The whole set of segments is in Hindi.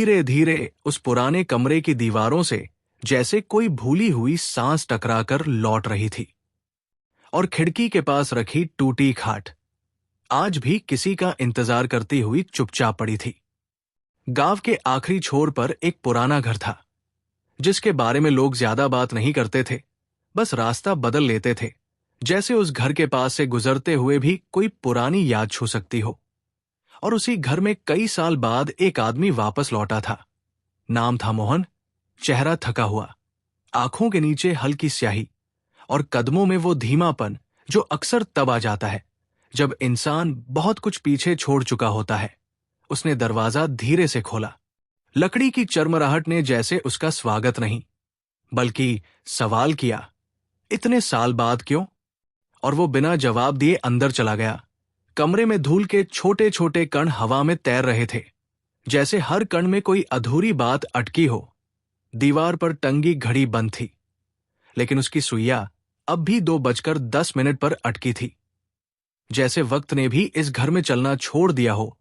धीरे धीरे उस पुराने कमरे की दीवारों से जैसे कोई भूली हुई सांस टकराकर लौट रही थी। और खिड़की के पास रखी टूटी खाट आज भी किसी का इंतजार करती हुई चुपचाप पड़ी थी। गांव के आखिरी छोर पर एक पुराना घर था, जिसके बारे में लोग ज्यादा बात नहीं करते थे, बस रास्ता बदल लेते थे, जैसे उस घर के पास से गुजरते हुए भी कोई पुरानी याद छू सकती हो। और उसी घर में कई साल बाद एक आदमी वापस लौटा था। नाम था मोहन, चेहरा थका हुआ, आंखों के नीचे हल्की स्याही और कदमों में वो धीमापन जो अक्सर तब आ जाता है जब इंसान बहुत कुछ पीछे छोड़ चुका होता है। उसने दरवाजा धीरे से खोला। लकड़ी की चरमराहट ने जैसे उसका स्वागत नहीं, बल्कि सवाल किया, इतने साल बाद क्यों? और वो बिना जवाब दिए अंदर चला गया। कमरे में धूल के छोटे छोटे कण हवा में तैर रहे थे, जैसे हर कण में कोई अधूरी बात अटकी हो। दीवार पर टंगी घड़ी बंद थी, लेकिन उसकी सुइया अब भी 2:10 पर अटकी थी, जैसे वक्त ने भी इस घर में चलना छोड़ दिया हो।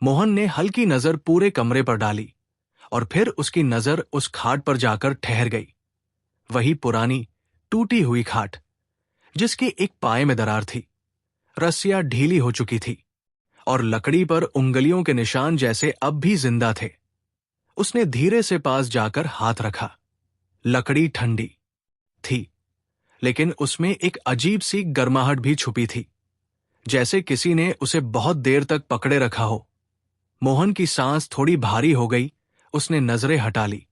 मोहन ने हल्की नजर पूरे कमरे पर डाली और फिर उसकी नजर उस खाट पर जाकर ठहर गई। वही पुरानी टूटी हुई खाट, जिसके एक पाए में दरार थी, रस्सियां ढीली हो चुकी थी और लकड़ी पर उंगलियों के निशान जैसे अब भी जिंदा थे। उसने धीरे से पास जाकर हाथ रखा। लकड़ी ठंडी थी, लेकिन उसमें एक अजीब सी गर्माहट भी छुपी थी, जैसे किसी ने उसे बहुत देर तक पकड़े रखा हो। मोहन की सांस थोड़ी भारी हो गई। उसने नजरें हटा ली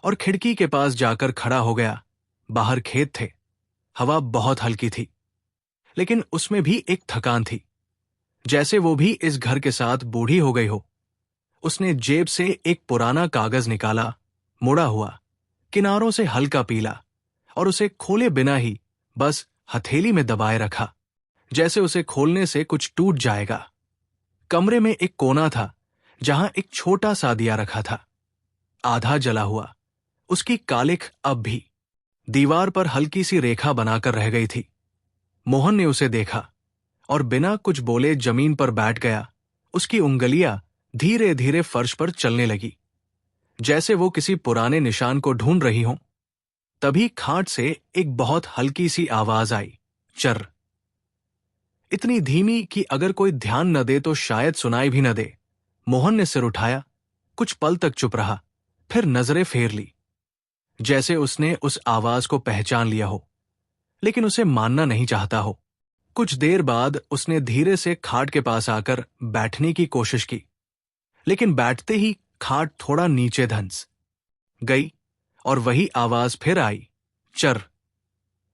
और खिड़की के पास जाकर खड़ा हो गया। बाहर खेत थे, हवा बहुत हल्की थी, लेकिन उसमें भी एक थकान थी, जैसे वो भी इस घर के साथ बूढ़ी हो गई हो। उसने जेब से एक पुराना कागज निकाला, मुड़ा हुआ, किनारों से हल्का पीला, और उसे खोले बिना ही बस हथेली में दबाए रखा, जैसे उसे खोलने से कुछ टूट जाएगा। कमरे में एक कोना था जहां एक छोटा सा दिया रखा था, आधा जला हुआ। उसकी कालिख अब भी दीवार पर हल्की सी रेखा बनाकर रह गई थी। मोहन ने उसे देखा और बिना कुछ बोले जमीन पर बैठ गया। उसकी उंगलियां धीरे धीरे फर्श पर चलने लगी, जैसे वो किसी पुराने निशान को ढूंढ रही हों। तभी खाट से एक बहुत हल्की सी आवाज आई, चर। इतनी धीमी कि अगर कोई ध्यान न दे तो शायद सुनाई भी न दे। मोहन ने सिर उठाया, कुछ पल तक चुप रहा, फिर नजरें फेर ली, जैसे उसने उस आवाज को पहचान लिया हो, लेकिन उसे मानना नहीं चाहता हो। कुछ देर बाद उसने धीरे से खाट के पास आकर बैठने की कोशिश की, लेकिन बैठते ही खाट थोड़ा नीचे धंस गई और वही आवाज फिर आई, चर।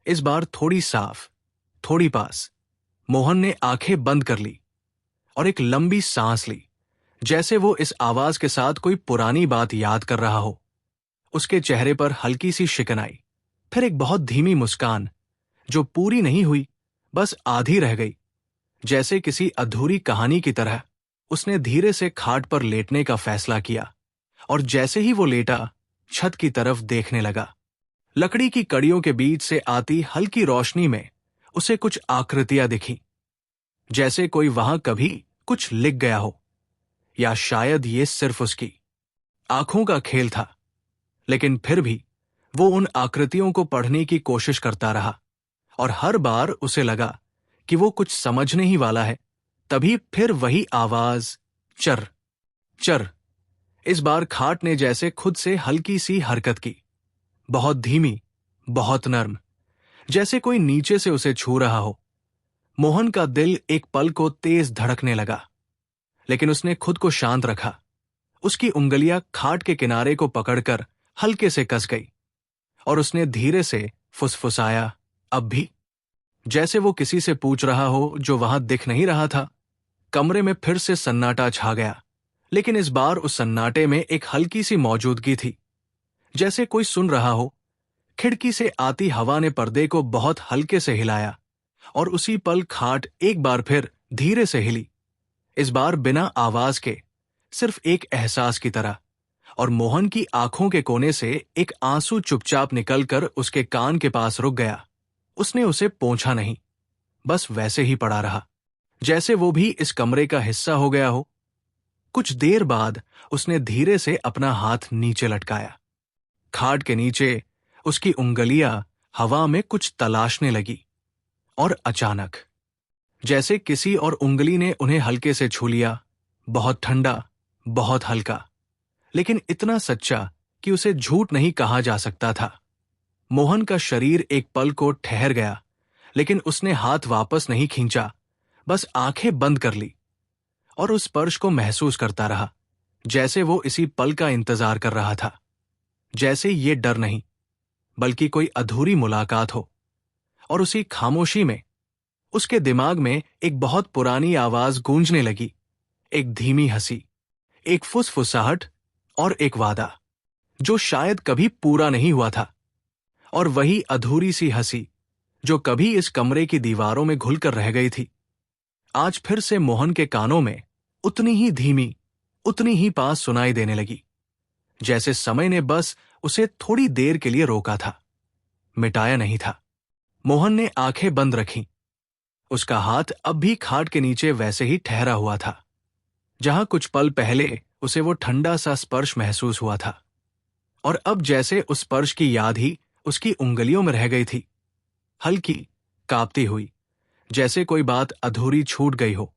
इस बार थोड़ी साफ, थोड़ी पास। मोहन ने आंखें बंद कर ली और एक लंबी सांस ली, जैसे वो इस आवाज के साथ कोई पुरानी बात याद कर रहा हो। उसके चेहरे पर हल्की सी शिकन आई, फिर एक बहुत धीमी मुस्कान जो पूरी नहीं हुई, बस आधी रह गई, जैसे किसी अधूरी कहानी की तरह। उसने धीरे से खाट पर लेटने का फैसला किया और जैसे ही वो लेटा, छत की तरफ देखने लगा। लकड़ी की कड़ियों के बीच से आती हल्की रोशनी में उसे कुछ आकृतियां दिखीं, जैसे कोई वहां कभी कुछ लिख गया हो, या शायद ये सिर्फ उसकी आंखों का खेल था। लेकिन फिर भी वो उन आकृतियों को पढ़ने की कोशिश करता रहा और हर बार उसे लगा कि वो कुछ समझने ही वाला है। तभी फिर वही आवाज, चर, चर। इस बार खाट ने जैसे खुद से हल्की सी हरकत की, बहुत धीमी, बहुत नर्म, जैसे कोई नीचे से उसे छू रहा हो। मोहन का दिल एक पल को तेज धड़कने लगा, लेकिन उसने खुद को शांत रखा। उसकी उंगलियां खाट के किनारे को पकड़कर हल्के से कस गई और उसने धीरे से फुसफुसाया, अब भी, जैसे वो किसी से पूछ रहा हो जो वहां दिख नहीं रहा था। कमरे में फिर से सन्नाटा छा गया, लेकिन इस बार उस सन्नाटे में एक हल्की सी मौजूदगी थी, जैसे कोई सुन रहा हो। खिड़की से आती हवा ने पर्दे को बहुत हल्के से हिलाया और उसी पल खाट एक बार फिर धीरे से हिली, इस बार बिना आवाज के, सिर्फ एक एहसास की तरह। और मोहन की आंखों के कोने से एक आंसू चुपचाप निकलकर उसके कान के पास रुक गया। उसने उसे पोंछा नहीं, बस वैसे ही पड़ा रहा, जैसे वो भी इस कमरे का हिस्सा हो गया हो। कुछ देर बाद उसने धीरे से अपना हाथ नीचे लटकाया। खाट के नीचे उसकी उंगलियां हवा में कुछ तलाशने लगी और अचानक, जैसे किसी और उंगली ने उन्हें हल्के से छू लिया, बहुत ठंडा, बहुत हल्का, लेकिन इतना सच्चा कि उसे झूठ नहीं कहा जा सकता था। मोहन का शरीर एक पल को ठहर गया, लेकिन उसने हाथ वापस नहीं खींचा, बस आंखें बंद कर ली और उस स्पर्श को महसूस करता रहा, जैसे वो इसी पल का इंतजार कर रहा था। जैसे ये डर नहीं, बल्कि कोई अधूरी मुलाकात हो। और उसी खामोशी में उसके दिमाग में एक बहुत पुरानी आवाज गूंजने लगी, एक धीमी हंसी, एक फुसफुसाहट और एक वादा जो शायद कभी पूरा नहीं हुआ था। और वही अधूरी सी हंसी जो कभी इस कमरे की दीवारों में घुलकर रह गई थी, आज फिर से मोहन के कानों में उतनी ही धीमी, उतनी ही पास सुनाई देने लगी, जैसे समय ने बस उसे थोड़ी देर के लिए रोका था, मिटाया नहीं था। मोहन ने आंखें बंद रखीं। उसका हाथ अब भी खाट के नीचे वैसे ही ठहरा हुआ था, जहां कुछ पल पहले उसे वो ठंडा सा स्पर्श महसूस हुआ था। और अब जैसे उस स्पर्श की याद ही उसकी उंगलियों में रह गई थी, हल्की, कांपती हुई, जैसे कोई बात अधूरी छूट गई हो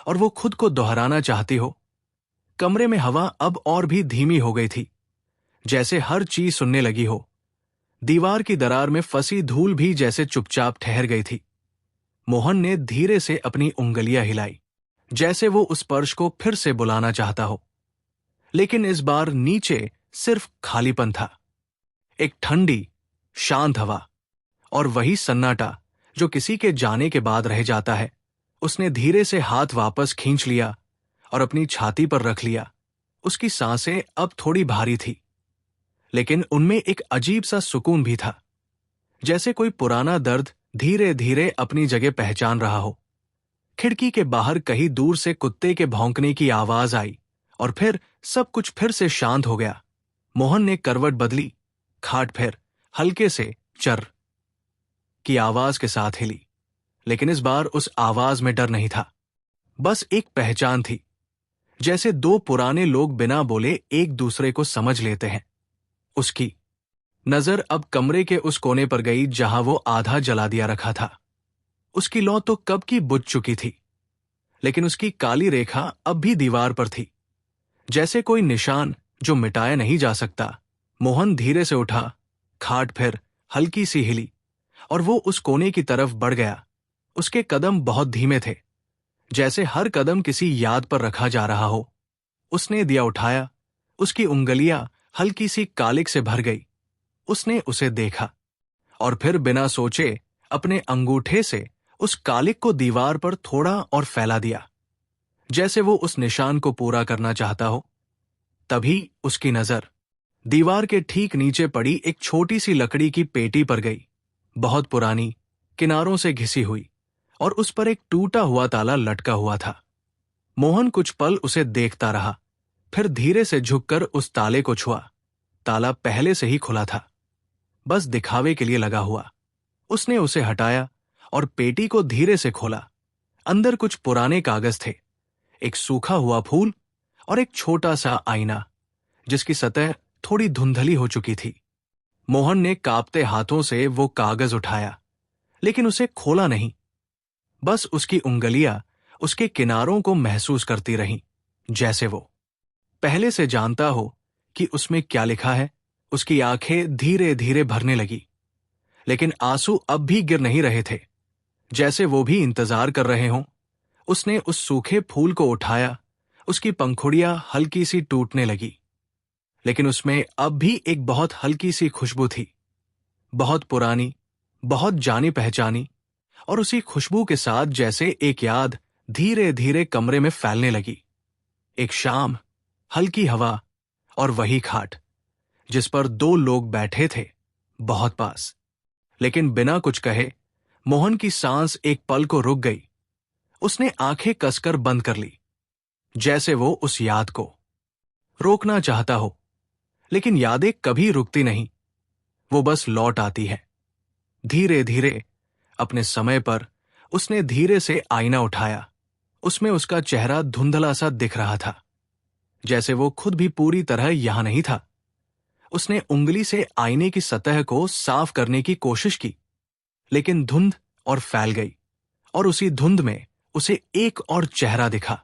और वो खुद को दोहराना चाहती हो। कमरे में हवा अब और भी धीमी हो गई थी, जैसे हर चीज सुनने लगी हो। दीवार की दरार में फंसी धूल भी जैसे चुपचाप ठहर गई थी। मोहन ने धीरे से अपनी उंगलियां हिलाई, जैसे वो उस स्पर्श को फिर से बुलाना चाहता हो। लेकिन इस बार नीचे सिर्फ खालीपन था, एक ठंडी, शांत हवा और वही सन्नाटा जो किसी के जाने के बाद रह जाता है। उसने धीरे से हाथ वापस खींच लिया और अपनी छाती पर रख लिया। उसकी सांसें अब थोड़ी भारी थी, लेकिन उनमें एक अजीब सा सुकून भी था, जैसे कोई पुराना दर्द धीरे धीरे अपनी जगह पहचान रहा हो। खिड़की के बाहर कहीं दूर से कुत्ते के भौंकने की आवाज आई और फिर सब कुछ फिर से शांत हो गया। मोहन ने करवट बदली, खाट फिर हल्के से चर की आवाज के साथ हिली, लेकिन इस बार उस आवाज में डर नहीं था, बस एक पहचान थी, जैसे दो पुराने लोग बिना बोले एक दूसरे को समझ लेते हैं। उसकी नजर अब कमरे के उस कोने पर गई जहां वो आधा जला दिया रखा था। उसकी लौ तो कब की बुझ चुकी थी, लेकिन उसकी काली रेखा अब भी दीवार पर थी, जैसे कोई निशान जो मिटाया नहीं जा सकता। मोहन धीरे से उठा, खाट फिर हल्की सी हिली और वो उस कोने की तरफ बढ़ गया। उसके कदम बहुत धीमे थे, जैसे हर कदम किसी याद पर रखा जा रहा हो। उसने दिया उठाया, उसकी उंगलियां हल्की सी कालिक से भर गई। उसने उसे देखा और फिर बिना सोचे अपने अंगूठे से उस कालिक को दीवार पर थोड़ा और फैला दिया, जैसे वो उस निशान को पूरा करना चाहता हो। तभी उसकी नजर दीवार के ठीक नीचे पड़ी एक छोटी सी लकड़ी की पेटी पर गई, बहुत पुरानी, किनारों से घिसी हुई, और उस पर एक टूटा हुआ ताला लटका हुआ था। मोहन कुछ पल उसे देखता रहा, फिर धीरे से झुककर उस ताले को छुआ। ताला पहले से ही खुला था, बस दिखावे के लिए लगा हुआ। उसने उसे हटाया और पेटी को धीरे से खोला। अंदर कुछ पुराने कागज थे, एक सूखा हुआ फूल और एक छोटा सा आईना, जिसकी सतह थोड़ी धुंधली हो चुकी थी। मोहन ने कांपते हाथों से वो कागज उठाया, लेकिन उसे खोला नहीं। बस उसकी उंगलियां उसके किनारों को महसूस करती रहीं, जैसे वो पहले से जानता हो कि उसमें क्या लिखा है। उसकी आंखें धीरे धीरे भरने लगी, लेकिन आंसू अब भी गिर नहीं रहे थे, जैसे वो भी इंतजार कर रहे हों। उसने उस सूखे फूल को उठाया, उसकी पंखुड़ियां हल्की सी टूटने लगी, लेकिन उसमें अब भी एक बहुत हल्की सी खुशबू थी, बहुत पुरानी, बहुत जानी पहचानी। और उसी खुशबू के साथ जैसे एक याद धीरे धीरे कमरे में फैलने लगी। एक शाम, हल्की हवा और वही खाट जिस पर दो लोग बैठे थे, बहुत पास। लेकिन बिना कुछ कहे मोहन की सांस एक पल को रुक गई। उसने आंखें कसकर बंद कर ली, जैसे वो उस याद को रोकना चाहता हो, लेकिन यादें कभी रुकती नहीं, वो बस लौट आती है। धीरे धीरे, अपने समय पर, उसने धीरे से आईना उठाया। उसमें उसका चेहरा धुंधला सा दिख रहा था, जैसे वो खुद भी पूरी तरह यहां नहीं था। उसने उंगली से आईने की सतह को साफ करने की कोशिश की, लेकिन धुंध और फैल गई, और उसी धुंध में उसे एक और चेहरा दिखा,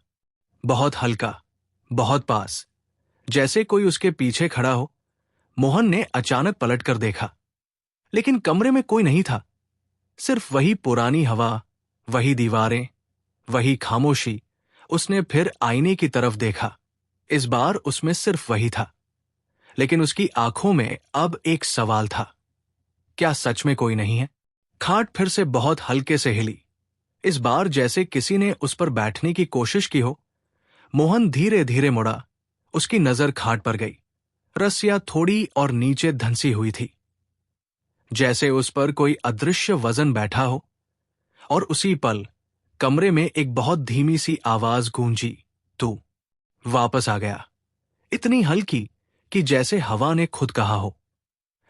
बहुत हल्का, बहुत पास, जैसे कोई उसके पीछे खड़ा हो। मोहन ने अचानक पलटकर देखा, लेकिन कमरे में कोई नहीं था। सिर्फ वही पुरानी हवा, वही दीवारें, वही खामोशी। उसने फिर आईने की तरफ देखा। इस बार उसमें सिर्फ वही था, लेकिन उसकी आंखों में अब एक सवाल था, क्या सच में कोई नहीं है? खाट फिर से बहुत हल्के से हिली, इस बार जैसे किसी ने उस पर बैठने की कोशिश की हो। मोहन धीरे धीरे मुड़ा। उसकी नजर खाट पर गई। रस्सियां थोड़ी और नीचे धंसी हुई थी, जैसे उस पर कोई अदृश्य वजन बैठा हो। और उसी पल कमरे में एक बहुत धीमी सी आवाज गूंजी, तू वापस आ गया। इतनी हल्की कि जैसे हवा ने खुद कहा हो,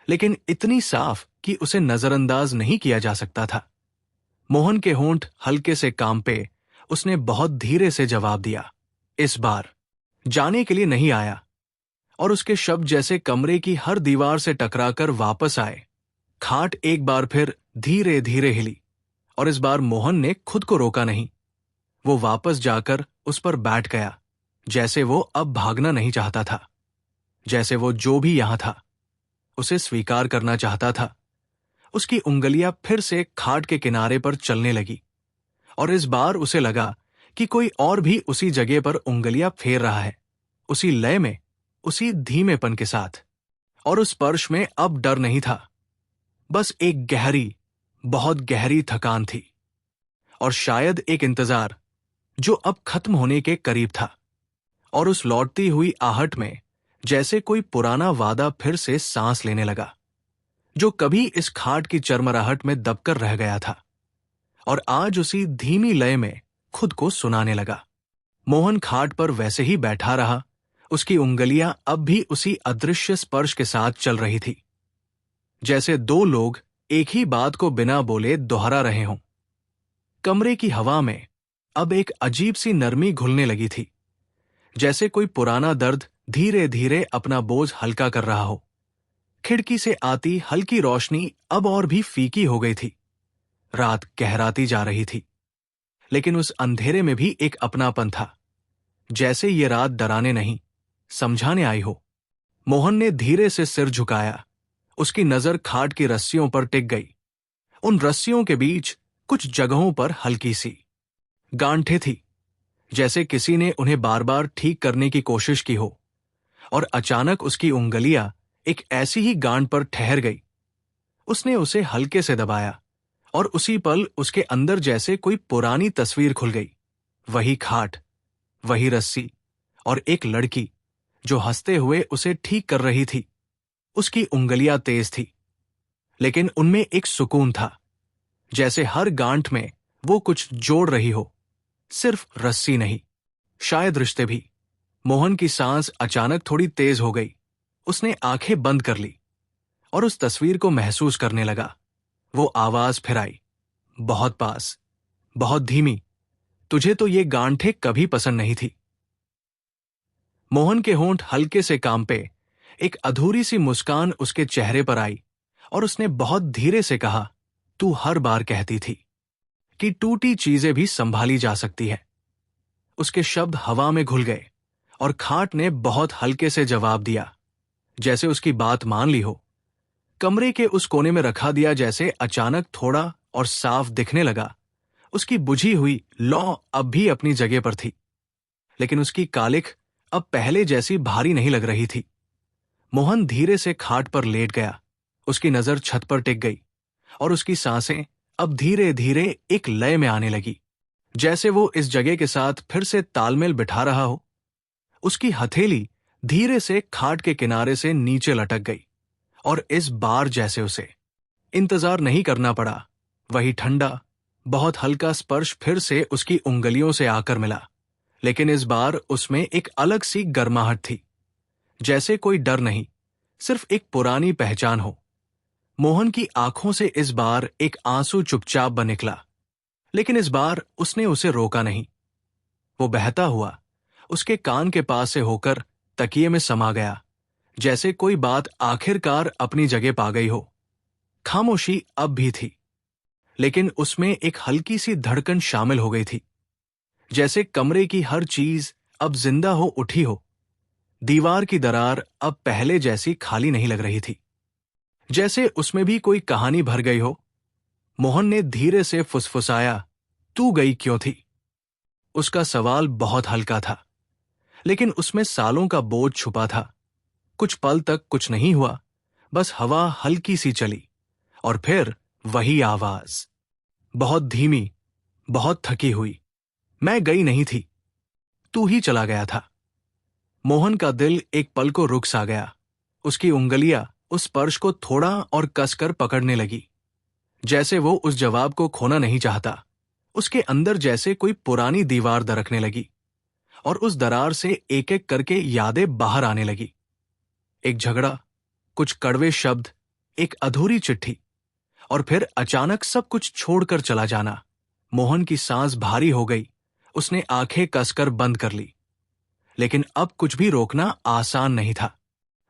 लेकिन इतनी साफ कि उसे नजरअंदाज नहीं किया जा सकता था। मोहन के होंठ हल्के से कांपे। उसने बहुत धीरे से जवाब दिया, इस बार जाने के लिए नहीं आया। और उसके शब्द जैसे कमरे की हर दीवार से टकराकर वापस आए। खाट एक बार फिर धीरे धीरे हिली, और इस बार मोहन ने खुद को रोका नहीं। वो वापस जाकर उस पर बैठ गया, जैसे वो अब भागना नहीं चाहता था, जैसे वो जो भी यहां था उसे स्वीकार करना चाहता था। उसकी उंगलियां फिर से खाट के किनारे पर चलने लगी, और इस बार उसे लगा कि कोई और भी उसी जगह पर उंगलियां फेर रहा है, उसी लय में, उसी धीमेपन के साथ। और उस स्पर्श में अब डर नहीं था, बस एक गहरी, बहुत गहरी थकान थी, और शायद एक इंतजार जो अब खत्म होने के करीब था। और उस लौटती हुई आहट में जैसे कोई पुराना वादा फिर से सांस लेने लगा, जो कभी इस खाट की चरमराहट में दबकर रह गया था, और आज उसी धीमी लय में खुद को सुनाने लगा। मोहन खाट पर वैसे ही बैठा रहा। उसकी उंगलियां अब भी उसी अदृश्य स्पर्श के साथ चल रही थी, जैसे दो लोग एक ही बात को बिना बोले दोहरा रहे हों। कमरे की हवा में अब एक अजीब सी नरमी घुलने लगी थी, जैसे कोई पुराना दर्द धीरे धीरे अपना बोझ हल्का कर रहा हो। खिड़की से आती हल्की रोशनी अब और भी फीकी हो गई थी। रात गहराती जा रही थी, लेकिन उस अंधेरे में भी एक अपनापन था, जैसे ये रात डराने नहीं, समझाने आई हो। मोहन ने धीरे से सिर झुकाया। उसकी नजर खाट की रस्सियों पर टिक गई। उन रस्सियों के बीच कुछ जगहों पर हल्की सी गांठें थी, जैसे किसी ने उन्हें बार बार ठीक करने की कोशिश की हो। और अचानक उसकी उंगलियां एक ऐसी ही गांठ पर ठहर गई। उसने उसे हल्के से दबाया, और उसी पल उसके अंदर जैसे कोई पुरानी तस्वीर खुल गई। वही खाट, वही रस्सी, और एक लड़की जो हंसते हुए उसे ठीक कर रही थी। उसकी उंगलियां तेज थी, लेकिन उनमें एक सुकून था, जैसे हर गांठ में वो कुछ जोड़ रही हो, सिर्फ रस्सी नहीं, शायद रिश्ते भी। मोहन की सांस अचानक थोड़ी तेज हो गई। उसने आंखें बंद कर ली और उस तस्वीर को महसूस करने लगा। वो आवाज फिर आई, बहुत पास, बहुत धीमी, तुझे तो ये गांठें कभी पसंद नहीं थी। मोहन के होंठ हल्के से कांपे। एक अधूरी सी मुस्कान उसके चेहरे पर आई, और उसने बहुत धीरे से कहा, तू हर बार कहती थी कि टूटी चीजें भी संभाली जा सकती है। उसके शब्द हवा में घुल गए, और खाट ने बहुत हल्के से जवाब दिया, जैसे उसकी बात मान ली हो। कमरे के उस कोने में रखा दिया जैसे अचानक थोड़ा और साफ दिखने लगा। उसकी बुझी हुई लौ अब भी अपनी जगह पर थी, लेकिन उसकी कालिख अब पहले जैसी भारी नहीं लग रही थी। मोहन धीरे से खाट पर लेट गया। उसकी नजर छत पर टिक गई, और उसकी सांसें अब धीरे धीरे एक लय में आने लगी, जैसे वो इस जगह के साथ फिर से तालमेल बिठा रहा हो। उसकी हथेली धीरे से खाट के किनारे से नीचे लटक गई, और इस बार जैसे उसे इंतजार नहीं करना पड़ा। वही ठंडा, बहुत हल्का स्पर्श फिर से उसकी उंगलियों से आकर मिला, लेकिन इस बार उसमें एक अलग सी गर्माहट थी, जैसे कोई डर नहीं, सिर्फ एक पुरानी पहचान हो। मोहन की आंखों से इस बार एक आंसू चुपचाप बन निकला, लेकिन इस बार उसने उसे रोका नहीं। वो बहता हुआ उसके कान के पास से होकर तकिए में समा गया, जैसे कोई बात आखिरकार अपनी जगह पा गई हो। खामोशी अब भी थी, लेकिन उसमें एक हल्की सी धड़कन शामिल हो गई थी, जैसे कमरे की हर चीज अब जिंदा हो उठी हो। दीवार की दरार अब पहले जैसी खाली नहीं लग रही थी, जैसे उसमें भी कोई कहानी भर गई हो। मोहन ने धीरे से फुसफुसाया, तू गई क्यों थी? उसका सवाल बहुत हल्का था, लेकिन उसमें सालों का बोझ छुपा था। कुछ पल तक कुछ नहीं हुआ, बस हवा हल्की सी चली, और फिर वही आवाज, बहुत धीमी, बहुत थकी हुई, मैं गई नहीं थी, तू ही चला गया था। मोहन का दिल एक पल को रुक सा गया। उसकी उंगलियां उस स्पर्श को थोड़ा और कसकर पकड़ने लगी, जैसे वो उस जवाब को खोना नहीं चाहता। उसके अंदर जैसे कोई पुरानी दीवार दरकने लगी, और उस दरार से एक एक करके यादें बाहर आने लगी। एक झगड़ा, कुछ कड़वे शब्द, एक अधूरी चिट्ठी, और फिर अचानक सब कुछ छोड़कर चला जाना। मोहन की सांस भारी हो गई। उसने आंखें कसकर बंद कर ली, लेकिन अब कुछ भी रोकना आसान नहीं था।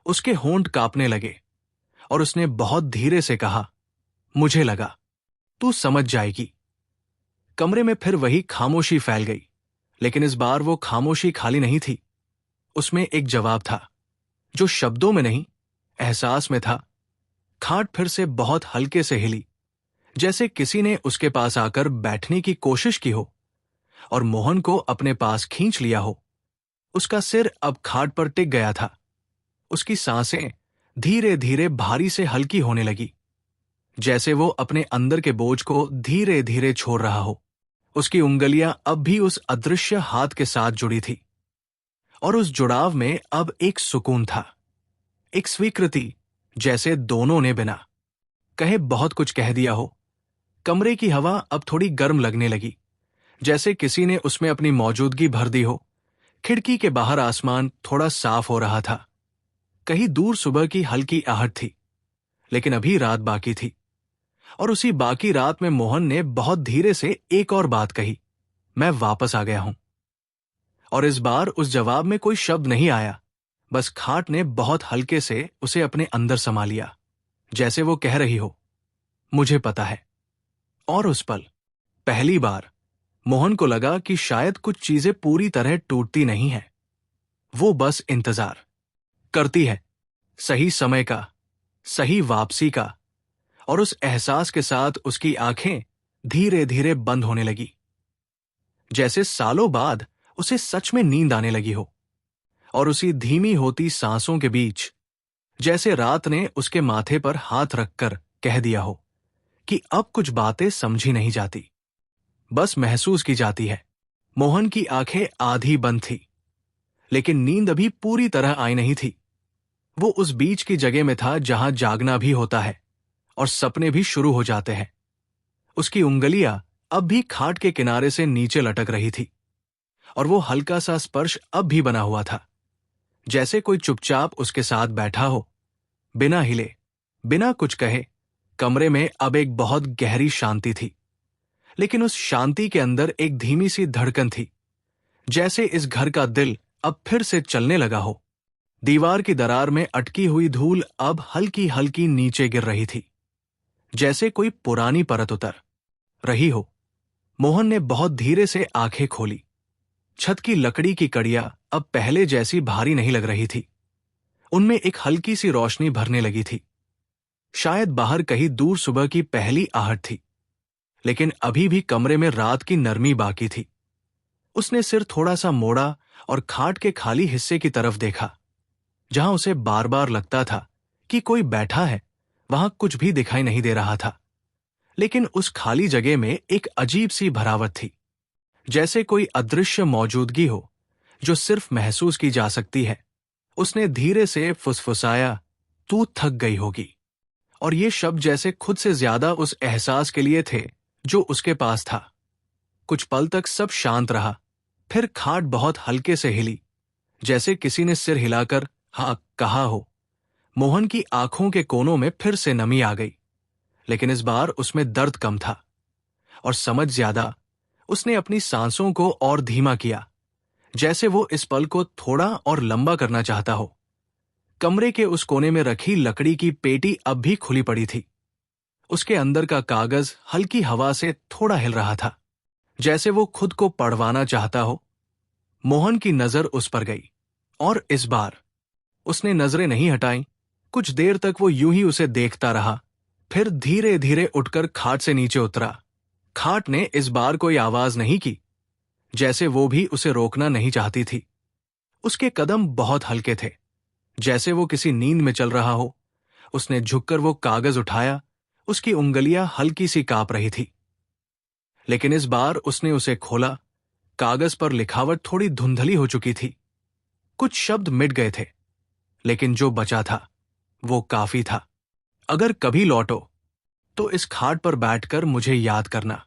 उसके होंठ कांपने लगे, और उसने बहुत धीरे से कहा, मुझे लगा तू समझ जाएगी। कमरे में फिर वही खामोशी फैल गई, लेकिन इस बार वो खामोशी खाली नहीं थी। उसमें एक जवाब था, जो शब्दों में नहीं, एहसास में था। खाट फिर से बहुत हल्के से हिली, जैसे किसी ने उसके पास आकर बैठने की कोशिश की हो और मोहन को अपने पास खींच लिया हो। उसका सिर अब खाट पर टिक गया था। उसकी सांसें धीरे धीरे भारी से हल्की होने लगी, जैसे वो अपने अंदर के बोझ को धीरे धीरे छोड़ रहा हो। उसकी उंगलियां अब भी उस अदृश्य हाथ के साथ जुड़ी थी, और उस जुड़ाव में अब एक सुकून था, एक स्वीकृति, जैसे दोनों ने बिना कहे बहुत कुछ कह दिया हो। कमरे की हवा अब थोड़ी गर्म लगने लगी, जैसे किसी ने उसमें अपनी मौजूदगी भर दी हो। खिड़की के बाहर आसमान थोड़ा साफ हो रहा था। कहीं दूर सुबह की हल्की आहट थी, लेकिन अभी रात बाकी थी। और उसी बाकी रात में मोहन ने बहुत धीरे से एक और बात कही, मैं वापस आ गया हूं। और इस बार उस जवाब में कोई शब्द नहीं आया, बस खाट ने बहुत हल्के से उसे अपने अंदर समा लिया, जैसे वो कह रही हो, मुझे पता है। और उस पल पहली बार मोहन को लगा कि शायद कुछ चीजें पूरी तरह टूटती नहीं हैं। वो बस इंतजार करती है, सही समय का, सही वापसी का। और उस एहसास के साथ उसकी आंखें धीरे धीरे बंद होने लगी, जैसे सालों बाद उसे सच में नींद आने लगी हो। और उसी धीमी होती सांसों के बीच, जैसे रात ने उसके माथे पर हाथ रखकर कह दिया हो कि अब कुछ बातें समझी नहीं जाती, बस महसूस की जाती है। मोहन की आंखें आधी बंद थी, लेकिन नींद अभी पूरी तरह आई नहीं थी। वो उस बीच की जगह में था जहां जागना भी होता है और सपने भी शुरू हो जाते हैं। उसकी उंगलियां अब भी खाट के किनारे से नीचे लटक रही थी, और वो हल्का सा स्पर्श अब भी बना हुआ था, जैसे कोई चुपचाप उसके साथ बैठा हो, बिना हिले, बिना कुछ कहे। कमरे में अब एक बहुत गहरी शांति थी, लेकिन उस शांति के अंदर एक धीमी सी धड़कन थी, जैसे इस घर का दिल अब फिर से चलने लगा हो। दीवार की दरार में अटकी हुई धूल अब हल्की हल्की नीचे गिर रही थी, जैसे कोई पुरानी परत उतर रही हो। मोहन ने बहुत धीरे से आंखें खोली। छत की लकड़ी की कड़ियां अब पहले जैसी भारी नहीं लग रही थी। उनमें एक हल्की सी रोशनी भरने लगी थी। शायद बाहर कहीं दूर सुबह की पहली आहट थी, लेकिन अभी भी कमरे में रात की नरमी बाकी थी। उसने सिर थोड़ा सा मोड़ा और खाट के खाली हिस्से की तरफ देखा, जहां उसे बार बार लगता था कि कोई बैठा है। वहां कुछ भी दिखाई नहीं दे रहा था, लेकिन उस खाली जगह में एक अजीब सी भरावट थी, जैसे कोई अदृश्य मौजूदगी हो जो सिर्फ महसूस की जा सकती है। उसने धीरे से फुसफुसाया, तू थक गई होगी। और ये शब्द जैसे खुद से ज्यादा उस एहसास के लिए थे जो उसके पास था। कुछ पल तक सब शांत रहा, फिर खाट बहुत हल्के से हिली, जैसे किसी ने सिर हिलाकर हाँ कहा हो। मोहन की आंखों के कोनों में फिर से नमी आ गई, लेकिन इस बार उसमें दर्द कम था और समझ ज्यादा। उसने अपनी सांसों को और धीमा किया, जैसे वो इस पल को थोड़ा और लंबा करना चाहता हो। कमरे के उस कोने में रखी लकड़ी की पेटी अब भी खुली पड़ी थी। उसके अंदर का कागज हल्की हवा से थोड़ा हिल रहा था, जैसे वो खुद को पढ़वाना चाहता हो। मोहन की नजर उस पर गई और इस बार उसने नजरें नहीं हटाईं। कुछ देर तक वो यूं ही उसे देखता रहा, फिर धीरे धीरे उठकर खाट से नीचे उतरा। खाट ने इस बार कोई आवाज नहीं की, जैसे वो भी उसे रोकना नहीं चाहती थी। उसके कदम बहुत हल्के थे, जैसे वो किसी नींद में चल रहा हो। उसने झुककर वो कागज उठाया। उसकी उंगलियां हल्की सी कांप रही थी, लेकिन इस बार उसने उसे खोला। कागज पर लिखावट थोड़ी धुंधली हो चुकी थी। कुछ शब्द मिट गए थे, लेकिन जो बचा था वो काफी था। अगर कभी लौटो तो इस खाट पर बैठकर मुझे याद करना।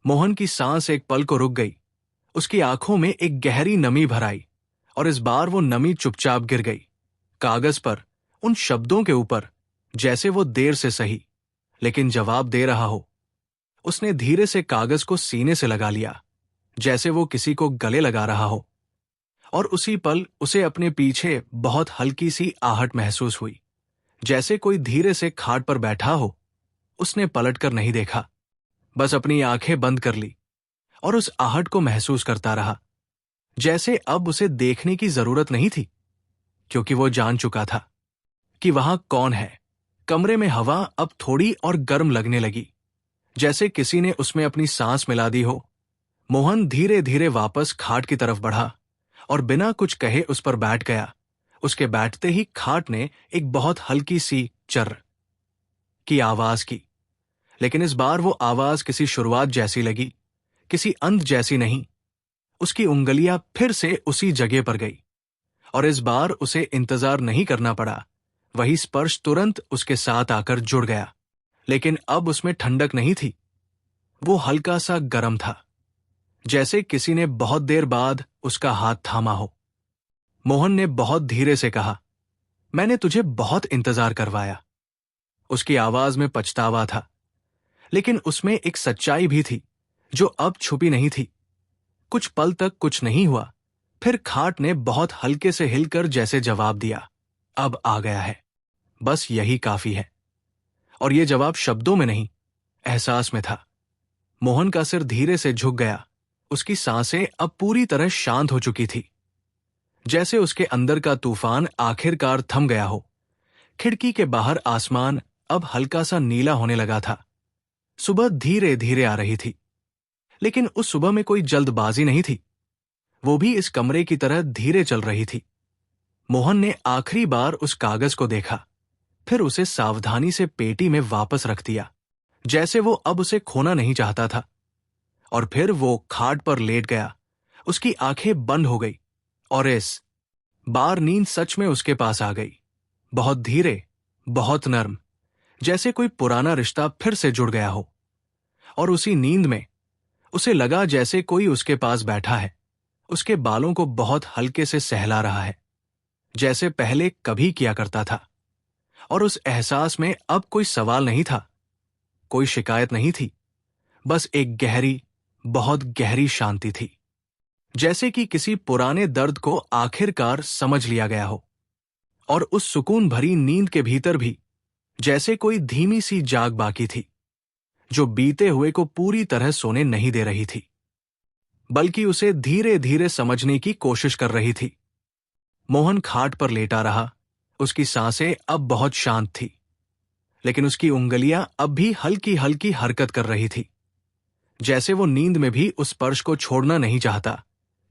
मोहन की सांस एक पल को रुक गई। उसकी आंखों में एक गहरी नमी भर आई और इस बार वो नमी चुपचाप गिर गई कागज पर, उन शब्दों के ऊपर, जैसे वो देर से सही लेकिन जवाब दे रहा हो। उसने धीरे से कागज को सीने से लगा लिया, जैसे वो किसी को गले लगा रहा हो। और उसी पल उसे अपने पीछे बहुत हल्की सी आहट महसूस हुई, जैसे कोई धीरे से खाट पर बैठा हो। उसने पलटकर नहीं देखा, बस अपनी आंखें बंद कर ली और उस आहट को महसूस करता रहा, जैसे अब उसे देखने की जरूरत नहीं थी, क्योंकि वो जान चुका था कि वहां कौन है। कमरे में हवा अब थोड़ी और गर्म लगने लगी, जैसे किसी ने उसमें अपनी सांस मिला दी हो। मोहन धीरे धीरे वापस खाट की तरफ बढ़ा और बिना कुछ कहे उस पर बैठ गया। उसके बैठते ही खाट ने एक बहुत हल्की सी चर्र की आवाज की, लेकिन इस बार वो आवाज किसी शुरुआत जैसी लगी, किसी अंत जैसी नहीं। उसकी उंगलियां फिर से उसी जगह पर गई और इस बार उसे इंतजार नहीं करना पड़ा। वही स्पर्श तुरंत उसके साथ आकर जुड़ गया, लेकिन अब उसमें ठंडक नहीं थी। वो हल्का सा गर्म था, जैसे किसी ने बहुत देर बाद उसका हाथ थामा हो। मोहन ने बहुत धीरे से कहा, मैंने तुझे बहुत इंतजार करवाया। उसकी आवाज में पछतावा था, लेकिन उसमें एक सच्चाई भी थी जो अब छुपी नहीं थी। कुछ पल तक कुछ नहीं हुआ, फिर खाट ने बहुत हल्के से हिलकर जैसे जवाब दिया, अब आ गया है, बस यही काफी है। और ये जवाब शब्दों में नहीं, एहसास में था। मोहन का सिर धीरे से झुक गया। उसकी सांसें अब पूरी तरह शांत हो चुकी थी, जैसे उसके अंदर का तूफान आखिरकार थम गया हो। खिड़की के बाहर आसमान अब हल्का सा नीला होने लगा था। सुबह धीरे धीरे आ रही थी, लेकिन उस सुबह में कोई जल्दबाजी नहीं थी। वो भी इस कमरे की तरह धीरे चल रही थी। मोहन ने आखिरी बार उस कागज को देखा, फिर उसे सावधानी से पेटी में वापस रख दिया, जैसे वो अब उसे खोना नहीं चाहता था। और फिर वो खाट पर लेट गया। उसकी आंखें बंद हो गई और इस बार नींद सच में उसके पास आ गई, बहुत धीरे, बहुत नर्म, जैसे कोई पुराना रिश्ता फिर से जुड़ गया हो। और उसी नींद में उसे लगा जैसे कोई उसके पास बैठा है, उसके बालों को बहुत हल्के से सहला रहा है, जैसे पहले कभी किया करता था। और उस एहसास में अब कोई सवाल नहीं था, कोई शिकायत नहीं थी, बस एक गहरी, बहुत गहरी शांति थी, जैसे कि किसी पुराने दर्द को आखिरकार समझ लिया गया हो। और उस सुकून भरी नींद के भीतर भी जैसे कोई धीमी सी जाग बाकी थी, जो बीते हुए को पूरी तरह सोने नहीं दे रही थी, बल्कि उसे धीरे धीरे समझने की कोशिश कर रही थी। मोहन खाट पर लेटा रहा। उसकी सांसें अब बहुत शांत थी, लेकिन उसकी उंगलियां अब भी हल्की हल्की हरकत कर रही थी, जैसे वो नींद में भी उस स्पर्श को छोड़ना नहीं चाहता।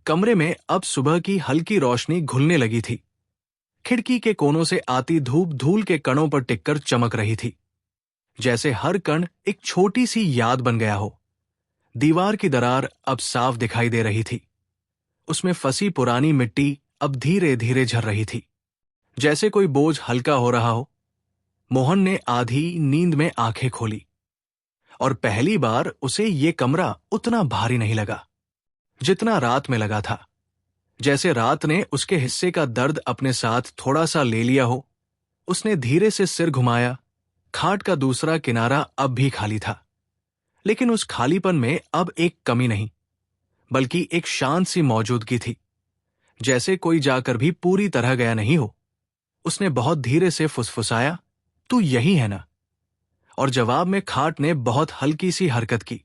कमरे में अब सुबह की हल्की रोशनी घुलने लगी थी। खिड़की के कोनों से आती धूप धूल के कणों पर टिककर चमक रही थी, जैसे हर कण एक छोटी सी याद बन गया हो। दीवार की दरार अब साफ दिखाई दे रही थी। उसमें फंसी पुरानी मिट्टी अब धीरे धीरे झर रही थी, जैसे कोई बोझ हल्का हो रहा हो। मोहन ने आधी नींद में आंखें खोली और पहली बार उसे ये कमरा उतना भारी नहीं लगा जितना रात में लगा था, जैसे रात ने उसके हिस्से का दर्द अपने साथ थोड़ा सा ले लिया हो। उसने धीरे से सिर घुमाया। खाट का दूसरा किनारा अब भी खाली था, लेकिन उस खालीपन में अब एक कमी नहीं। बल्कि एक शांत सी मौजूदगी थी, जैसे कोई जाकर भी पूरी तरह गया नहीं हो। उसने बहुत धीरे से फुसफुसाया, तू यही है ना? और जवाब में खाट ने बहुत हल्की सी हरकत की,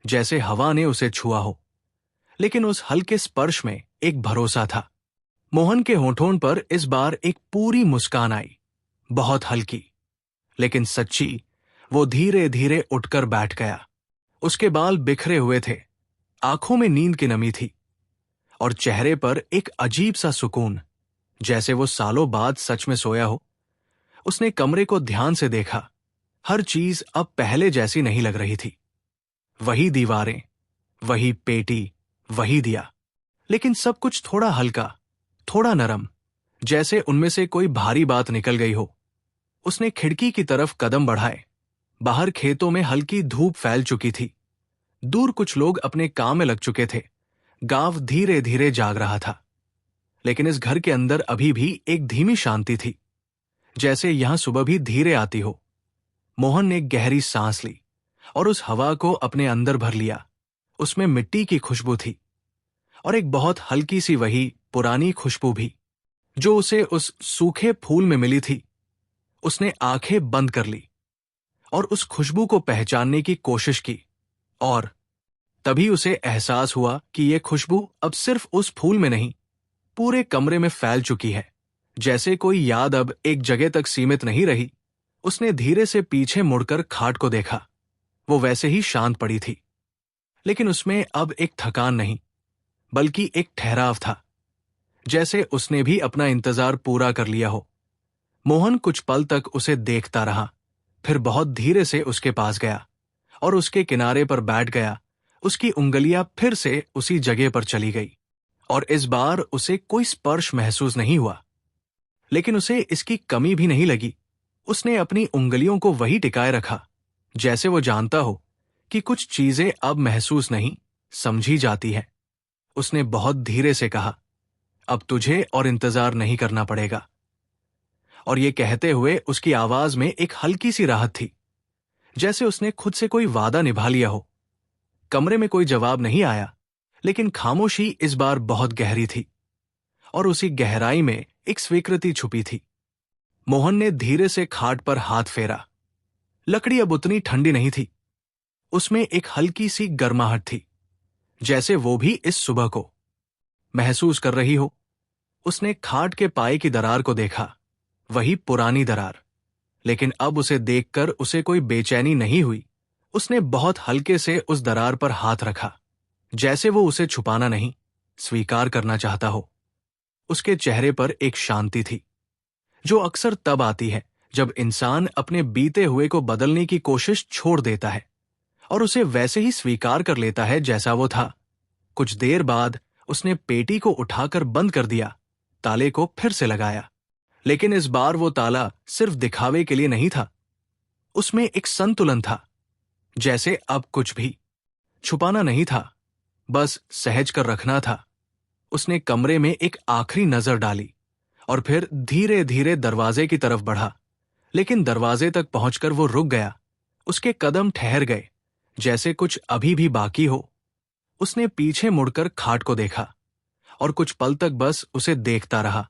जैसे हवा ने उसे छुआ हो। लेकिन उस हल्के स्पर्श में एक भरोसा था। मोहन के होठों पर इस बार एक पूरी मुस्कान आई, बहुत हल्की लेकिन सच्ची। वो धीरे धीरे उठकर बैठ गया। उसके बाल बिखरे हुए थे, आंखों में नींद की नमी थी और चेहरे पर एक अजीब सा सुकून, जैसे वो सालों बाद सच में सोया हो। उसने कमरे को ध्यान से देखा। हर चीज अब पहले जैसी नहीं लग रही थी। वही दीवारें, वही पेटी, वही दिया, लेकिन सब कुछ थोड़ा हल्का, थोड़ा नरम, जैसे उनमें से कोई भारी बात निकल गई हो। उसने खिड़की की तरफ कदम बढ़ाए। बाहर खेतों में हल्की धूप फैल चुकी थी। दूर कुछ लोग अपने काम में लग चुके थे। गांव धीरे धीरे जाग रहा था। लेकिन इस घर के अंदर अभी भी एक धीमी शांति थी, जैसे यहां सुबह भी धीरे आती हो। मोहन ने गहरी सांस ली और उस हवा को अपने अंदर भर लिया। उसमें मिट्टी की खुशबू थी और एक बहुत हल्की सी वही पुरानी खुशबू भी, जो उसे उस सूखे फूल में मिली थी। उसने आंखें बंद कर ली और उस खुशबू को पहचानने की कोशिश की, और तभी उसे एहसास हुआ कि यह खुशबू अब सिर्फ उस फूल में नहीं, पूरे कमरे में फैल चुकी है। जैसे कोई याद अब एक जगह तक सीमित नहीं रही। उसने धीरे से पीछे मुड़कर खाट को देखा। वो वैसे ही शांत पड़ी थी, लेकिन उसमें अब एक थकान नहीं, बल्कि एक ठहराव था, जैसे उसने भी अपना इंतजार पूरा कर लिया हो। मोहन कुछ पल तक उसे देखता रहा, फिर बहुत धीरे से उसके पास गया और उसके किनारे पर बैठ गया। उसकी उंगलियां फिर से उसी जगह पर चली गई और इस बार उसे कोई स्पर्श महसूस नहीं हुआ, लेकिन उसे इसकी कमी भी नहीं लगी। उसने अपनी उंगलियों को वही टिकाए रखा, जैसे वो जानता हो कि कुछ चीजें अब महसूस नहीं, समझी जाती है। उसने बहुत धीरे से कहा, अब तुझे और इंतजार नहीं करना पड़ेगा। और ये कहते हुए उसकी आवाज में एक हल्की सी राहत थी, जैसे उसने खुद से कोई वादा निभा लिया हो। कमरे में कोई जवाब नहीं आया, लेकिन खामोशी इस बार बहुत गहरी थी और उसी गहराई में एक स्वीकृति छुपी थी। मोहन ने धीरे से खाट पर हाथ फेरा। लकड़ी अब उतनी ठंडी नहीं थी, उसमें एक हल्की सी गर्माहट थी, जैसे वो भी इस सुबह को महसूस कर रही हो। उसने खाट के पाए की दरार को देखा, वही पुरानी दरार, लेकिन अब उसे देखकर उसे कोई बेचैनी नहीं हुई। उसने बहुत हल्के से उस दरार पर हाथ रखा, जैसे वो उसे छुपाना नहीं, स्वीकार करना चाहता हो। उसके चेहरे पर एक शांति थी, जो अक्सर तब आती है जब इंसान अपने बीते हुए को बदलने की कोशिश छोड़ देता है और उसे वैसे ही स्वीकार कर लेता है जैसा वो था। कुछ देर बाद उसने पेटी को उठाकर बंद कर दिया, ताले को फिर से लगाया। लेकिन इस बार वो ताला सिर्फ दिखावे के लिए नहीं था। उसमें एक संतुलन था, जैसे अब कुछ भी छुपाना नहीं था, बस सहज कर रखना था। उसने कमरे में एक आखिरी नजर डाली और फिर धीरे धीरे दरवाजे की तरफ बढ़ा, लेकिन दरवाजे तक पहुंचकर वो रुक गया। उसके कदम ठहर गए, जैसे कुछ अभी भी बाकी हो। उसने पीछे मुड़कर खाट को देखा और कुछ पल तक बस उसे देखता रहा,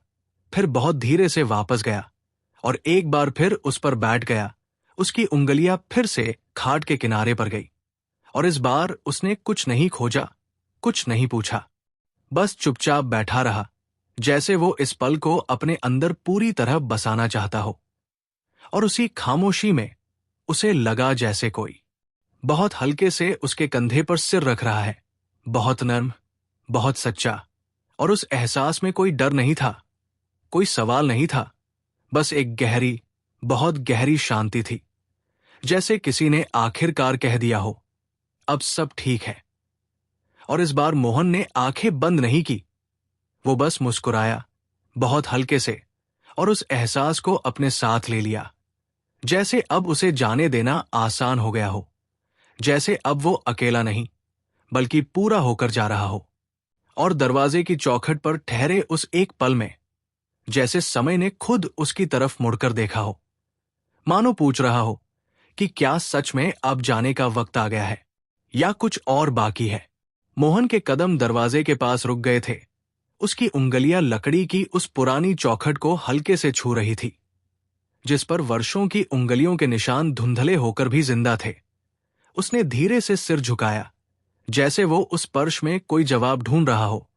फिर बहुत धीरे से वापस गया और एक बार फिर उस पर बैठ गया। उसकी उंगलियां फिर से खाट के किनारे पर गई और इस बार उसने कुछ नहीं खोजा, कुछ नहीं पूछा, बस चुपचाप बैठा रहा, जैसे वो इस पल को अपने अंदर पूरी तरह बसाना चाहता हो। और उसी खामोशी में उसे लगा जैसे कोई बहुत हल्के से उसके कंधे पर सिर रख रहा है, बहुत नर्म, बहुत सच्चा। और उस एहसास में कोई डर नहीं था, कोई सवाल नहीं था, बस एक गहरी, बहुत गहरी शांति थी, जैसे किसी ने आखिरकार कह दिया हो, अब सब ठीक है। और इस बार मोहन ने आंखें बंद नहीं की, वो बस मुस्कुराया, बहुत हल्के से, और उस एहसास को अपने साथ ले लिया, जैसे अब उसे जाने देना आसान हो गया हो, जैसे अब वो अकेला नहीं बल्कि पूरा होकर जा रहा हो। और दरवाजे की चौखट पर ठहरे उस एक पल में जैसे समय ने खुद उसकी तरफ मुड़कर देखा हो, मानो पूछ रहा हो कि क्या सच में अब जाने का वक्त आ गया है या कुछ और बाकी है। मोहन के कदम दरवाजे के पास रुक गए थे। उसकी उंगलियां लकड़ी की उस पुरानी चौखट को हल्के से छू रही थी, जिस पर वर्षों की उंगलियों के निशान धुंधले होकर भी जिंदा थे। उसने धीरे से सिर झुकाया, जैसे वो उस स्पर्श में कोई जवाब ढूंढ रहा हो।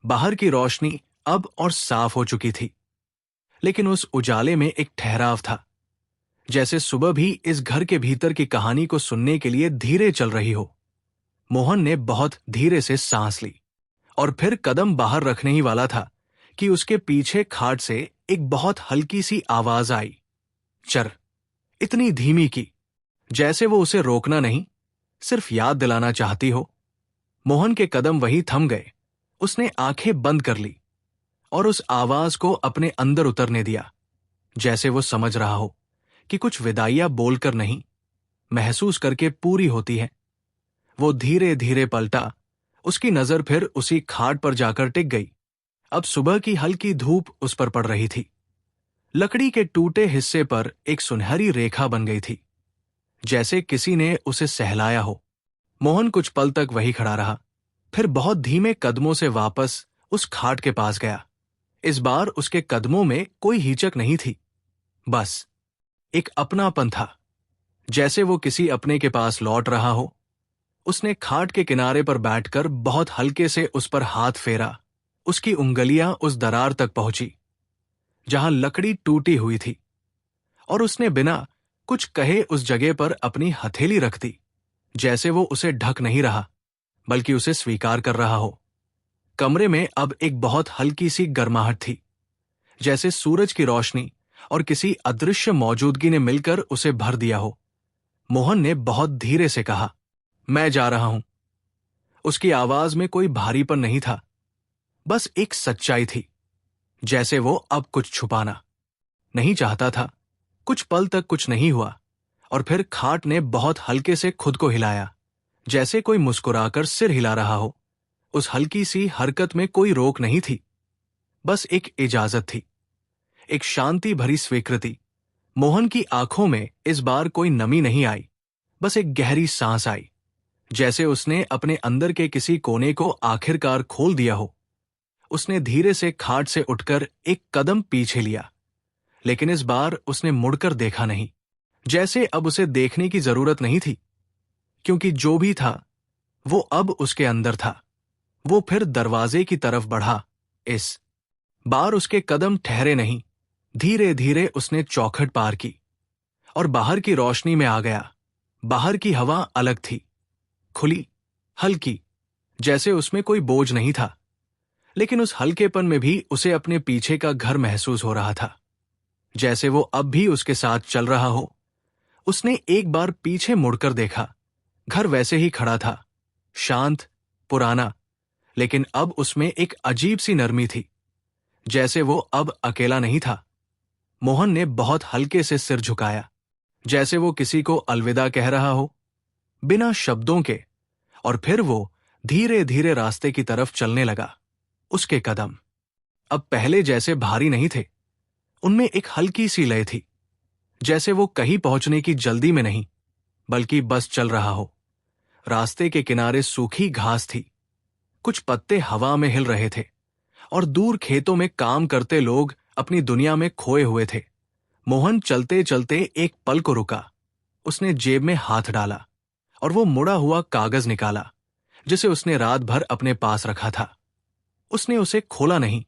बाहर की रोशनी अब और साफ हो चुकी थी, लेकिन उस उजाले में एक ठहराव था, जैसे सुबह भी इस घर के भीतर की कहानी को सुनने के लिए धीरे चल रही हो। मोहन ने बहुत धीरे से सांस ली और फिर कदम बाहर रखने ही वाला था कि उसके पीछे खाट से एक बहुत हल्की सी आवाज आई, चर। इतनी धीमी की जैसे वो उसे रोकना नहीं, सिर्फ याद दिलाना चाहती हो। मोहन के कदम वहीं थम गए। उसने आंखें बंद कर ली और उस आवाज को अपने अंदर उतरने दिया, जैसे वो समझ रहा हो कि कुछ विदाइयां बोलकर नहीं, महसूस करके पूरी होती है। वो धीरे धीरे पलटा। उसकी नजर फिर उसी खाट पर जाकर टिक गई। अब सुबह की हल्की धूप उस पर पड़ रही थी। लकड़ी के टूटे हिस्से पर एक सुनहरी रेखा बन गई थी, जैसे किसी ने उसे सहलाया हो। मोहन कुछ पल तक वही खड़ा रहा, फिर बहुत धीमे कदमों से वापस उस खाट के पास गया। इस बार उसके कदमों में कोई हिचक नहीं थी, बस एक अपनापन था, जैसे वो किसी अपने के पास लौट रहा हो। उसने खाट के किनारे पर बैठकर बहुत हल्के से उस पर हाथ फेरा। उसकी उंगलियां उस दरार तक पहुंची जहां लकड़ी टूटी हुई थी, और उसने बिना कुछ कहे उस जगह पर अपनी हथेली रख दी, जैसे वो उसे ढक नहीं रहा, बल्कि उसे स्वीकार कर रहा हो। कमरे में अब एक बहुत हल्की सी गर्माहट थी, जैसे सूरज की रोशनी और किसी अदृश्य मौजूदगी ने मिलकर उसे भर दिया हो। मोहन ने बहुत धीरे से कहा, मैं जा रहा हूं। उसकी आवाज में कोई भारीपन नहीं था, बस एक सच्चाई थी, जैसे वो अब कुछ छुपाना नहीं चाहता था। कुछ पल तक कुछ नहीं हुआ, और फिर खाट ने बहुत हल्के से खुद को हिलाया, जैसे कोई मुस्कुराकर सिर हिला रहा हो। उस हल्की सी हरकत में कोई रोक नहीं थी, बस एक इजाजत थी, एक शांति भरी स्वीकृति। मोहन की आंखों में इस बार कोई नमी नहीं आई, बस एक गहरी सांस आई, जैसे उसने अपने अंदर के किसी कोने को आखिरकार खोल दिया हो। उसने धीरे से खाट से उठकर एक कदम पीछे लिया, लेकिन इस बार उसने मुड़कर देखा नहीं, जैसे अब उसे देखने की जरूरत नहीं थी, क्योंकि जो भी था वो अब उसके अंदर था। वो फिर दरवाजे की तरफ बढ़ा। इस बार उसके कदम ठहरे नहीं। धीरे धीरे उसने चौखट पार की और बाहर की रोशनी में आ गया। बाहर की हवा अलग थी, खुली, हल्की, जैसे उसमें कोई बोझ नहीं था, लेकिन उस हल्केपन में भी उसे अपने पीछे का घर महसूस हो रहा था, जैसे वो अब भी उसके साथ चल रहा हो। उसने एक बार पीछे मुड़कर देखा। घर वैसे ही खड़ा था, शांत, पुराना, लेकिन अब उसमें एक अजीब सी नरमी थी, जैसे वो अब अकेला नहीं था। मोहन ने बहुत हल्के से सिर झुकाया, जैसे वो किसी को अलविदा कह रहा हो, बिना शब्दों के, और फिर वो धीरे धीरे रास्ते की तरफ चलने लगा। उसके कदम अब पहले जैसे भारी नहीं थे, उनमें एक हल्की सी लय थी, जैसे वो कहीं पहुंचने की जल्दी में नहीं, बल्कि बस चल रहा हो। रास्ते के किनारे सूखी घास थी, कुछ पत्ते हवा में हिल रहे थे, और दूर खेतों में काम करते लोग अपनी दुनिया में खोए हुए थे। मोहन चलते चलते एक पल को रुका। उसने जेब में हाथ डाला और वो मुड़ा हुआ कागज निकाला, जिसे उसने रात भर अपने पास रखा था। उसने उसे खोला नहीं,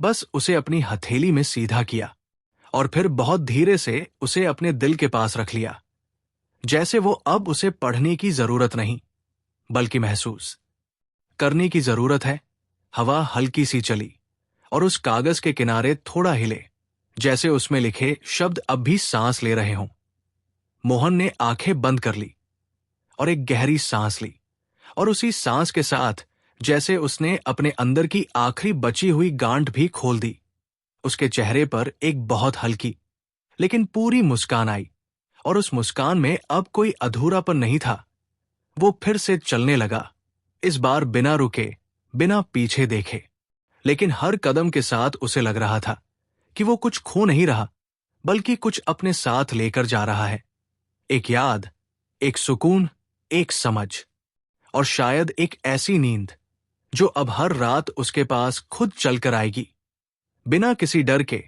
बस उसे अपनी हथेली में सीधा किया, और फिर बहुत धीरे से उसे अपने दिल के पास रख लिया, जैसे वो अब उसे पढ़ने की जरूरत नहीं, बल्कि महसूस करने की जरूरत है। हवा हल्की सी चली और उस कागज के किनारे थोड़ा हिले, जैसे उसमें लिखे शब्द अब भी सांस ले रहे हों। मोहन ने आंखें बंद कर ली और एक गहरी सांस ली, और उसी सांस के साथ जैसे उसने अपने अंदर की आखिरी बची हुई गांठ भी खोल दी। उसके चेहरे पर एक बहुत हल्की लेकिन पूरी मुस्कान आई, और उस मुस्कान में अब कोई अधूरापन नहीं था। वो फिर से चलने लगा, इस बार बिना रुके, बिना पीछे देखे, लेकिन हर कदम के साथ उसे लग रहा था कि वो कुछ खो नहीं रहा, बल्कि कुछ अपने साथ लेकर जा रहा है। एक याद, एक सुकून, एक समझ। और शायद एक ऐसी नींद जो अब हर रात उसके पास खुद चलकर आएगी, बिना किसी डर के,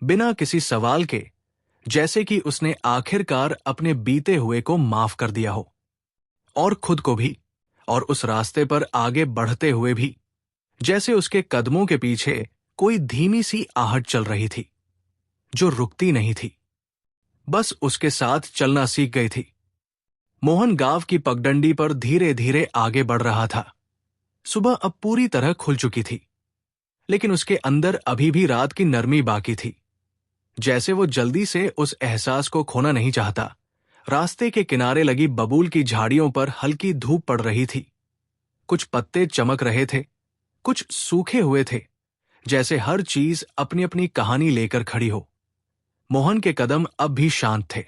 बिना किसी सवाल के, जैसे कि उसने आखिरकार अपने बीते हुए को माफ कर दिया हो, और खुद को भी, और उस रास्ते पर आगे बढ़ते हुए भी, जैसे उसके कदमों के पीछे कोई धीमी सी आहट चल रही थी, जो रुकती नहीं थी, बस उसके साथ चलना सीख गई थी। मोहन गांव की पगडंडी पर धीरे धीरे आगे बढ़ रहा था। सुबह अब पूरी तरह खुल चुकी थी, लेकिन उसके अंदर अभी भी रात की नरमी बाकी थी। जैसे वो जल्दी से उस एहसास को खोना नहीं चाहता। रास्ते के किनारे लगी बबूल की झाड़ियों पर हल्की धूप पड़ रही थी। कुछ पत्ते चमक रहे थे, कुछ सूखे हुए थे, जैसे हर चीज अपनी अपनी कहानी लेकर खड़ी हो। मोहन के कदम अब भी शांत थे,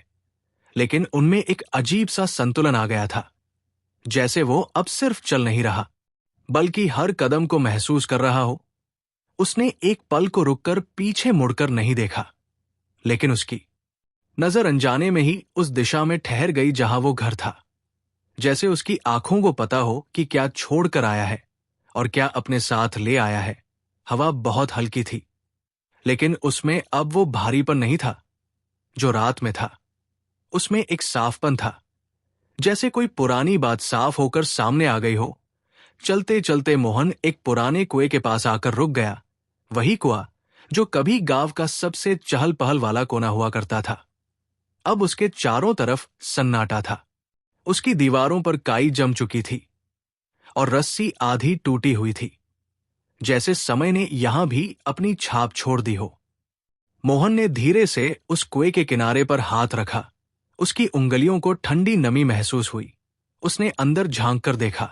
लेकिन उनमें एक अजीब सा संतुलन आ गया था। जैसे वो अब सिर्फ चल नहीं रहा, बल्कि हर कदम को महसूस कर रहा हो। उसने एक पल को रुककर पीछे मुड़कर नहीं देखा, लेकिन उसकी नजर अनजाने में ही उस दिशा में ठहर गई जहां वो घर था। जैसे उसकी आंखों को पता हो कि क्या छोड़कर आया है और क्या अपने साथ ले आया है। हवा बहुत हल्की थी, लेकिन उसमें अब वो भारीपन नहीं था जो रात में था। उसमें एक साफपन था, जैसे कोई पुरानी बात साफ होकर सामने आ गई हो। चलते चलते मोहन एक पुराने कुएं के पास आकर रुक गया। वही कुआं जो कभी गांव का सबसे चहल पहल वाला कोना हुआ करता था। अब उसके चारों तरफ सन्नाटा था। उसकी दीवारों पर काई जम चुकी थी और रस्सी आधी टूटी हुई थी, जैसे समय ने यहां भी अपनी छाप छोड़ दी हो। मोहन ने धीरे से उस कुएं के किनारे पर हाथ रखा। उसकी उंगलियों को ठंडी नमी महसूस हुई। उसने अंदर झांक कर देखा।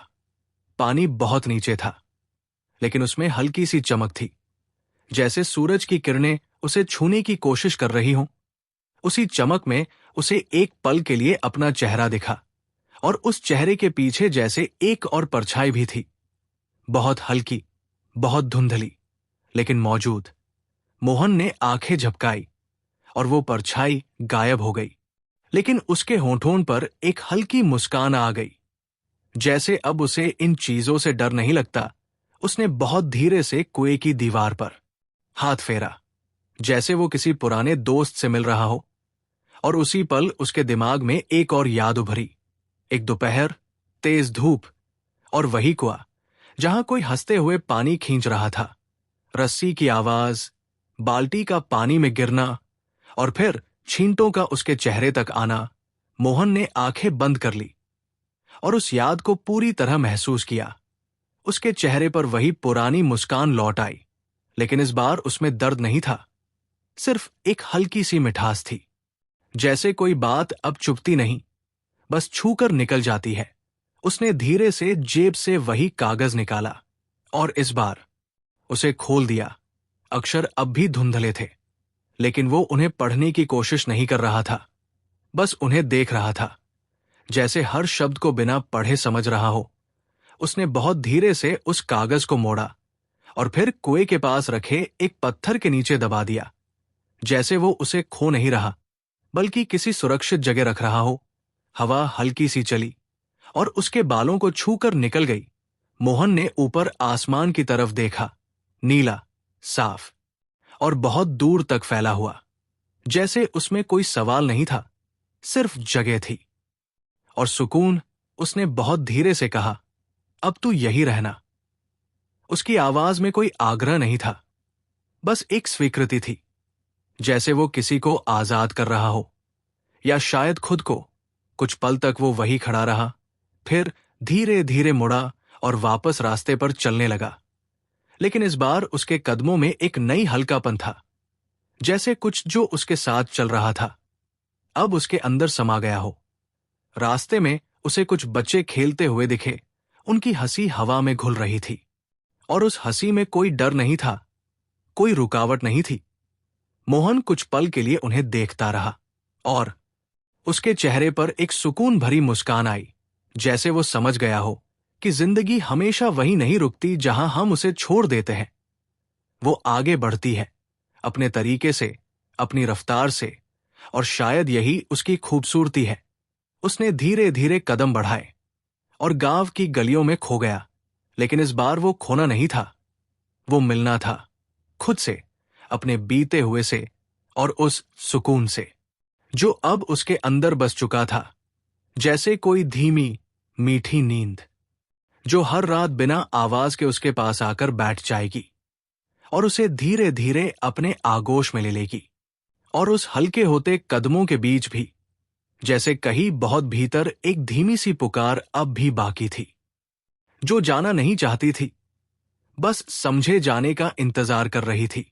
पानी बहुत नीचे था, लेकिन उसमें हल्की सी चमक थी, जैसे सूरज की किरणें उसे छूने की कोशिश कर रही हों। उसी चमक में उसे एक पल के लिए अपना चेहरा दिखा, और उस चेहरे के पीछे जैसे एक और परछाई भी थी, बहुत हल्की, बहुत धुंधली, लेकिन मौजूद। मोहन ने आंखें झपकाई और वो परछाई गायब हो गई, लेकिन उसके होठों पर एक हल्की मुस्कान आ गई। जैसे अब उसे इन चीजों से डर नहीं लगता। उसने बहुत धीरे से कुएं की दीवार पर हाथ फेरा, जैसे वो किसी पुराने दोस्त से मिल रहा हो। और उसी पल उसके दिमाग में एक और याद उभरी। एक दोपहर, तेज धूप, और वही कुआं जहां कोई हंसते हुए पानी खींच रहा था। रस्सी की आवाज, बाल्टी का पानी में गिरना, और फिर छींटों का उसके चेहरे तक आना। मोहन ने आंखें बंद कर ली और उस याद को पूरी तरह महसूस किया। उसके चेहरे पर वही पुरानी मुस्कान लौट आई, लेकिन इस बार उसमें दर्द नहीं था, सिर्फ एक हल्की सी मिठास थी। जैसे कोई बात अब चुभती नहीं, बस छूकर निकल जाती है। उसने धीरे से जेब से वही कागज निकाला और इस बार उसे खोल दिया। अक्षर अब भी धुंधले थे, लेकिन वो उन्हें पढ़ने की कोशिश नहीं कर रहा था, बस उन्हें देख रहा था, जैसे हर शब्द को बिना पढ़े समझ रहा हो। उसने बहुत धीरे से उस कागज को मोड़ा और फिर कुएं के पास रखे एक पत्थर के नीचे दबा दिया, जैसे वो उसे खो नहीं रहा, बल्कि किसी सुरक्षित जगह रख रहा हो। हवा हल्की सी चली और उसके बालों को छूकर निकल गई। मोहन ने ऊपर आसमान की तरफ देखा, नीला, साफ और बहुत दूर तक फैला हुआ, जैसे उसमें कोई सवाल नहीं था, सिर्फ जगह थी और सुकून। उसने बहुत धीरे से कहा, अब तू यही रहना। उसकी आवाज में कोई आग्रह नहीं था, बस एक स्वीकृति थी, जैसे वो किसी को आजाद कर रहा हो, या शायद खुद को। कुछ पल तक वो वही खड़ा रहा, फिर धीरे धीरे मुड़ा और वापस रास्ते पर चलने लगा। लेकिन इस बार उसके कदमों में एक नई हल्कापन था, जैसे कुछ जो उसके साथ चल रहा था अब उसके अंदर समा गया हो। रास्ते में उसे कुछ बच्चे खेलते हुए दिखे। उनकी हंसी हवा में घुल रही थी, और उस हंसी में कोई डर नहीं था, कोई रुकावट नहीं थी। मोहन कुछ पल के लिए उन्हें देखता रहा, और उसके चेहरे पर एक सुकून भरी मुस्कान आई, जैसे वो समझ गया हो कि जिंदगी हमेशा वहीं नहीं रुकती जहां हम उसे छोड़ देते हैं। वो आगे बढ़ती है, अपने तरीके से, अपनी रफ्तार से, और शायद यही उसकी खूबसूरती है। उसने धीरे धीरे कदम बढ़ाए और गांव की गलियों में खो गया। लेकिन इस बार वो खोना नहीं था, वो मिलना था खुद से, अपने बीते हुए से और उस सुकून से जो अब उसके अंदर बस चुका था, जैसे कोई धीमी मीठी नींद जो हर रात बिना आवाज के उसके पास आकर बैठ जाएगी और उसे धीरे धीरे अपने आगोश में ले लेगी। और उस हल्के होते कदमों के बीच भी जैसे कहीं बहुत भीतर एक धीमी सी पुकार अब भी बाकी थी, जो जाना नहीं चाहती थी, बस समझे जाने का इंतजार कर रही थी।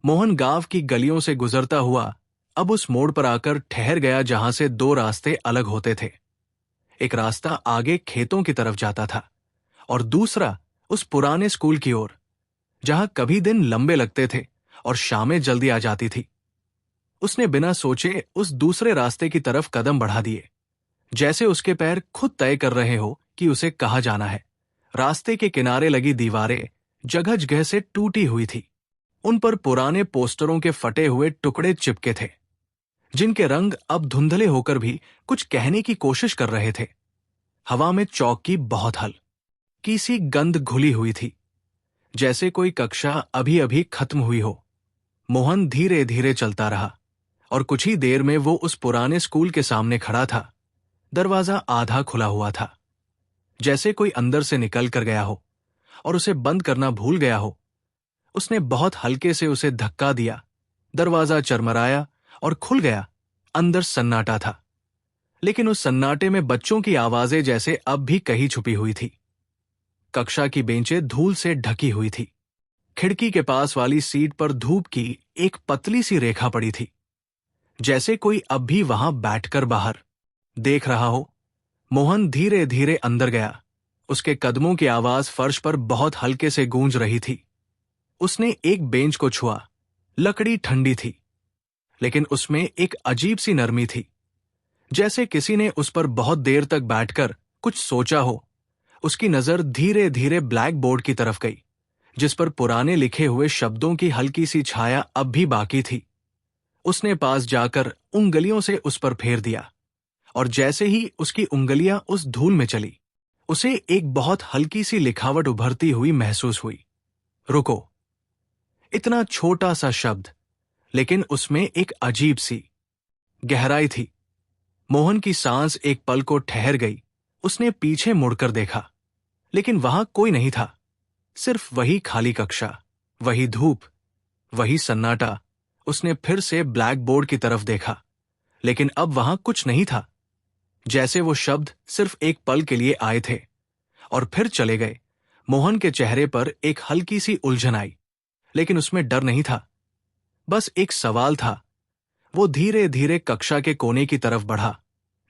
मोहन गांव की गलियों से गुजरता हुआ अब उस मोड़ पर आकर ठहर गया जहां से दो रास्ते अलग होते थे। एक रास्ता आगे खेतों की तरफ जाता था और दूसरा उस पुराने स्कूल की ओर, जहां कभी दिन लंबे लगते थे और शामें जल्दी आ जाती थी। उसने बिना सोचे उस दूसरे रास्ते की तरफ कदम बढ़ा दिए, जैसे उसके पैर खुद तय कर रहे हो कि उसे कहाँ जाना है। रास्ते के किनारे लगी दीवारें जगह जगह से टूटी हुई थी। उन पर पुराने पोस्टरों के फटे हुए टुकड़े चिपके थे, जिनके रंग अब धुंधले होकर भी कुछ कहने की कोशिश कर रहे थे। हवा में चौक की बहुत हल्की सी गंध घुली हुई थी, जैसे कोई कक्षा अभी अभी खत्म हुई हो। मोहन धीरे धीरे चलता रहा और कुछ ही देर में वो उस पुराने स्कूल के सामने खड़ा था। दरवाजा आधा खुला हुआ था, जैसे कोई अंदर से निकल कर गया हो और उसे बंद करना भूल गया हो। उसने बहुत हल्के से उसे धक्का दिया, दरवाजा चरमराया और खुल गया। अंदर सन्नाटा था, लेकिन उस सन्नाटे में बच्चों की आवाजें जैसे अब भी कहीं छुपी हुई थी। कक्षा की बेंचें धूल से ढकी हुई थी। खिड़की के पास वाली सीट पर धूप की एक पतली सी रेखा पड़ी थी, जैसे कोई अब भी वहां बैठकर बाहर देख रहा हो। मोहन धीरे धीरे अंदर गया। उसके कदमों की आवाज फर्श पर बहुत हल्के से गूंज रही थी। उसने एक बेंच को छुआ। लकड़ी ठंडी थी, लेकिन उसमें एक अजीब सी नरमी थी, जैसे किसी ने उस पर बहुत देर तक बैठकर कुछ सोचा हो। उसकी नजर धीरे धीरे ब्लैक बोर्ड की तरफ गई, जिस पर पुराने लिखे हुए शब्दों की हल्की सी छाया अब भी बाकी थी। उसने पास जाकर उंगलियों से उस पर फेर दिया, और जैसे ही उसकी उंगलियां उस धूल में चली, उसे एक बहुत हल्की सी लिखावट उभरती हुई महसूस हुई। रुको। इतना छोटा सा शब्द, लेकिन उसमें एक अजीब सी गहराई थी। मोहन की सांस एक पल को ठहर गई। उसने पीछे मुड़कर देखा, लेकिन वहां कोई नहीं था। सिर्फ वही खाली कक्षा, वही धूप, वही सन्नाटा। उसने फिर से ब्लैक बोर्ड की तरफ देखा, लेकिन अब वहां कुछ नहीं था। जैसे वो शब्द सिर्फ एक पल के लिए आए थे और फिर चले गए। मोहन के चेहरे पर एक हल्की सी उलझन आई, लेकिन उसमें डर नहीं था, बस एक सवाल था। वो धीरे धीरे कक्षा के कोने की तरफ बढ़ा,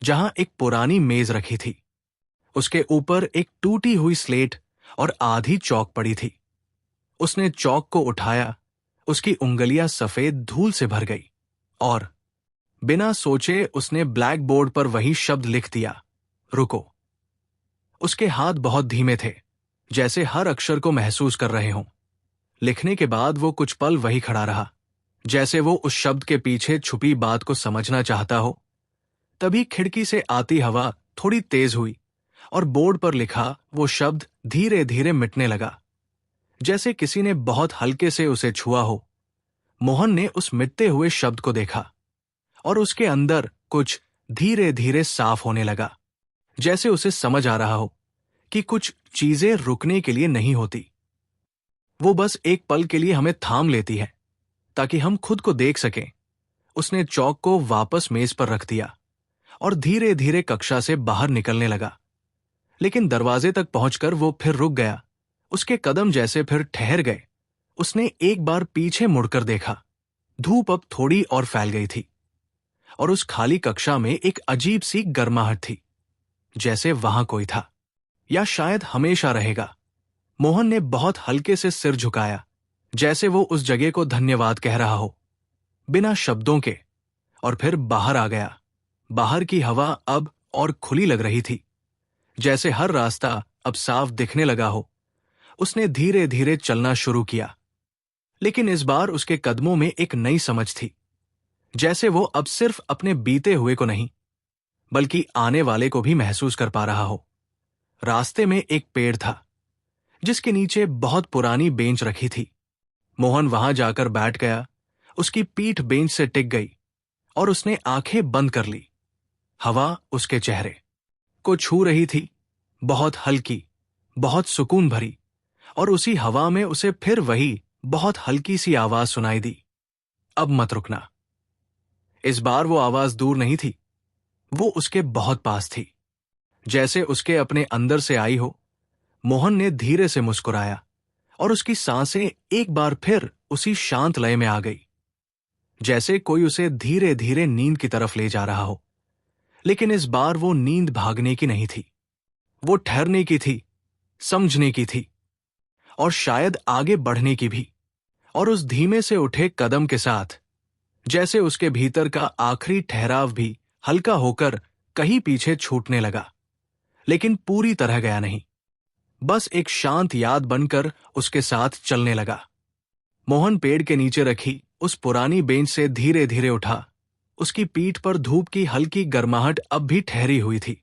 जहां एक पुरानी मेज रखी थी। उसके ऊपर एक टूटी हुई स्लेट और आधी चौक पड़ी थी। उसने चौक को उठाया। उसकी उंगलियां सफेद धूल से भर गई और बिना सोचे उसने ब्लैक बोर्ड पर वही शब्द लिख दिया, रुको। उसके हाथ बहुत धीमे थे, जैसे हर अक्षर को महसूस कर रहे हों। लिखने के बाद वो कुछ पल वही खड़ा रहा, जैसे वो उस शब्द के पीछे छुपी बात को समझना चाहता हो। तभी खिड़की से आती हवा थोड़ी तेज हुई और बोर्ड पर लिखा वो शब्द धीरे धीरे मिटने लगा, जैसे किसी ने बहुत हल्के से उसे छुआ हो। मोहन ने उस मिटते हुए शब्द को देखा और उसके अंदर कुछ धीरे धीरे साफ होने लगा, जैसे उसे समझ आ रहा हो कि कुछ चीजें रुकने के लिए नहीं होती, वो बस एक पल के लिए हमें थाम लेती है ताकि हम खुद को देख सकें। उसने चौक को वापस मेज पर रख दिया और धीरे धीरे कक्षा से बाहर निकलने लगा, लेकिन दरवाजे तक पहुंचकर वो फिर रुक गया। उसके कदम जैसे फिर ठहर गए। उसने एक बार पीछे मुड़कर देखा। धूप अब थोड़ी और फैल गई थी और उस खाली कक्षा में एक अजीब सी गर्माहट थी, जैसे वहां कोई था, या शायद हमेशा रहेगा। मोहन ने बहुत हल्के से सिर झुकाया, जैसे वो उस जगह को धन्यवाद कह रहा हो, बिना शब्दों के, और फिर बाहर आ गया। बाहर की हवा अब और खुली लग रही थी, जैसे हर रास्ता अब साफ दिखने लगा हो। उसने धीरे धीरे चलना शुरू किया, लेकिन इस बार उसके कदमों में एक नई समझ थी, जैसे वो अब सिर्फ अपने बीते हुए को नहीं, बल्कि आने वाले को भी महसूस कर पा रहा हो। रास्ते में एक पेड़ था जिसके नीचे बहुत पुरानी बेंच रखी थी। मोहन वहां जाकर बैठ गया। उसकी पीठ बेंच से टिक गई और उसने आंखें बंद कर ली। हवा उसके चेहरे को छू रही थी, बहुत हल्की, बहुत सुकून भरी। और उसी हवा में उसे फिर वही बहुत हल्की सी आवाज सुनाई दी, अब मत रुकना। इस बार वो आवाज दूर नहीं थी, वो उसके बहुत पास थी, जैसे उसके अपने अंदर से आई हो। मोहन ने धीरे से मुस्कुराया और उसकी सांसें एक बार फिर उसी शांत लय में आ गई, जैसे कोई उसे धीरे धीरे नींद की तरफ ले जा रहा हो। लेकिन इस बार वो नींद भागने की नहीं थी, वो ठहरने की थी, समझने की थी, और शायद आगे बढ़ने की भी। और उस धीमे से उठे कदम के साथ जैसे उसके भीतर का आखिरी ठहराव भी हल्का होकर कहीं पीछे छूटने लगा, लेकिन पूरी तरह गया नहीं, बस एक शांत याद बनकर उसके साथ चलने लगा। मोहन पेड़ के नीचे रखी उस पुरानी बेंच से धीरे धीरे उठा। उसकी पीठ पर धूप की हल्की गर्माहट अब भी ठहरी हुई थी,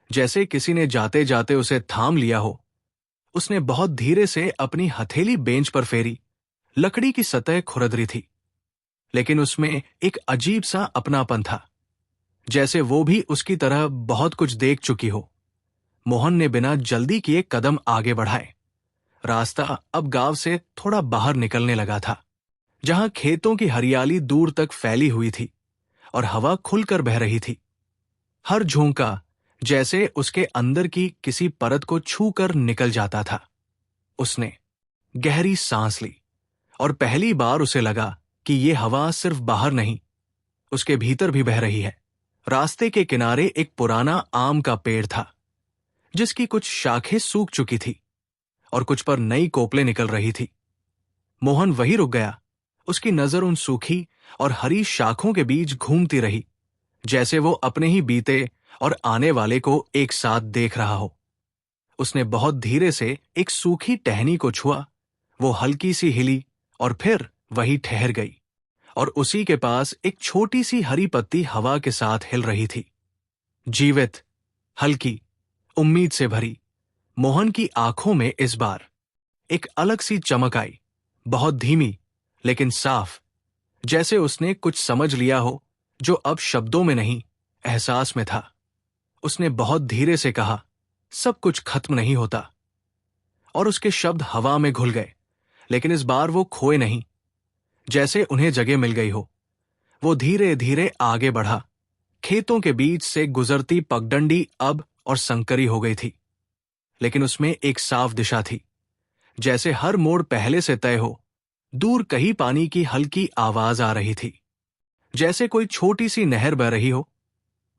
जैसे किसी ने जाते जाते उसे थाम लिया हो। उसने बहुत धीरे से अपनी हथेली बेंच पर फेरी। लकड़ी की सतह खुरदरी थी, लेकिन उसमें एक अजीब सा अपनापन था, जैसे वो भी उसकी तरह बहुत कुछ देख चुकी हो। मोहन ने बिना जल्दी किए कदम आगे बढ़ाए। रास्ता अब गांव से थोड़ा बाहर निकलने लगा था, जहां खेतों की हरियाली दूर तक फैली हुई थी और हवा खुलकर बह रही थी। हर झोंका जैसे उसके अंदर की किसी परत को छूकर निकल जाता था। उसने गहरी सांस ली और पहली बार उसे लगा कि ये हवा सिर्फ बाहर नहीं, उसके भीतर भी बह रही है। रास्ते के किनारे एक पुराना आम का पेड़ था, जिसकी कुछ शाखें सूख चुकी थी और कुछ पर नई कोपलें निकल रही थी। मोहन वहीं रुक गया। उसकी नजर उन सूखी और हरी शाखों के बीच घूमती रही, जैसे वो अपने ही बीते और आने वाले को एक साथ देख रहा हो। उसने बहुत धीरे से एक सूखी टहनी को छुआ। वो हल्की सी हिली और फिर वहीं ठहर गई, और उसी के पास एक छोटी सी हरी पत्ती हवा के साथ हिल रही थी, जीवित, हल्की, उम्मीद से भरी। मोहन की आंखों में इस बार एक अलग सी चमक आई, बहुत धीमी लेकिन साफ, जैसे उसने कुछ समझ लिया हो जो अब शब्दों में नहीं, एहसास में था। उसने बहुत धीरे से कहा, सब कुछ खत्म नहीं होता। और उसके शब्द हवा में घुल गए, लेकिन इस बार वो खोए नहीं, जैसे उन्हें जगह मिल गई हो। वो धीरे धीरे आगे बढ़ा। खेतों के बीच से गुजरती पगडंडी अब और संकरी हो गई थी, लेकिन उसमें एक साफ दिशा थी, जैसे हर मोड़ पहले से तय हो। दूर कहीं पानी की हल्की आवाज आ रही थी, जैसे कोई छोटी सी नहर बह रही हो।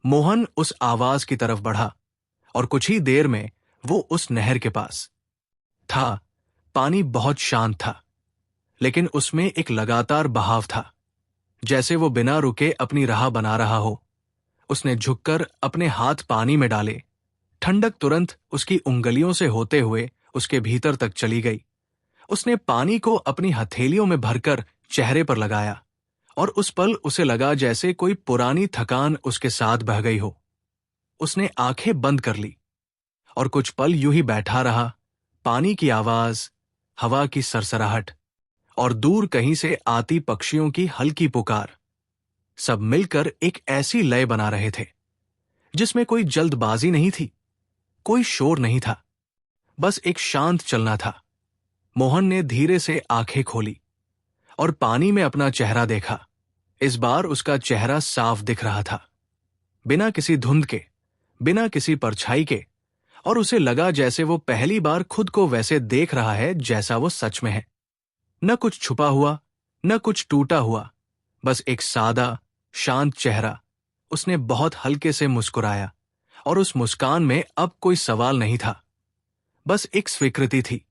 मोहन उस आवाज की तरफ बढ़ा और कुछ ही देर में वो उस नहर के पास था। पानी बहुत शांत था, लेकिन उसमें एक लगातार बहाव था, जैसे वो बिना रुके अपनी राह बना रहा हो। उसने झुककर अपने हाथ पानी में डाले। ठंडक तुरंत उसकी उंगलियों से होते हुए उसके भीतर तक चली गई। उसने पानी को अपनी हथेलियों में भरकर चेहरे पर लगाया, और उस पल उसे लगा जैसे कोई पुरानी थकान उसके साथ बह गई हो। उसने आंखें बंद कर ली और कुछ पल यूं ही बैठा रहा। पानी की आवाज, हवा की सरसराहट और दूर कहीं से आती पक्षियों की हल्की पुकार, सब मिलकर एक ऐसी लय बना रहे थे जिसमें कोई जल्दबाजी नहीं थी, कोई शोर नहीं था, बस एक शांत चलना था। मोहन ने धीरे से आंखें खोली और पानी में अपना चेहरा देखा। इस बार उसका चेहरा साफ दिख रहा था, बिना किसी धुंध के, बिना किसी परछाई के, और उसे लगा जैसे वो पहली बार खुद को वैसे देख रहा है जैसा वो सच में है। न कुछ छुपा हुआ, न कुछ टूटा हुआ, बस एक सादा, शांत चेहरा। उसने बहुत हल्के से मुस्कुराया, और उस मुस्कान में अब कोई सवाल नहीं था, बस एक स्वीकृति थी।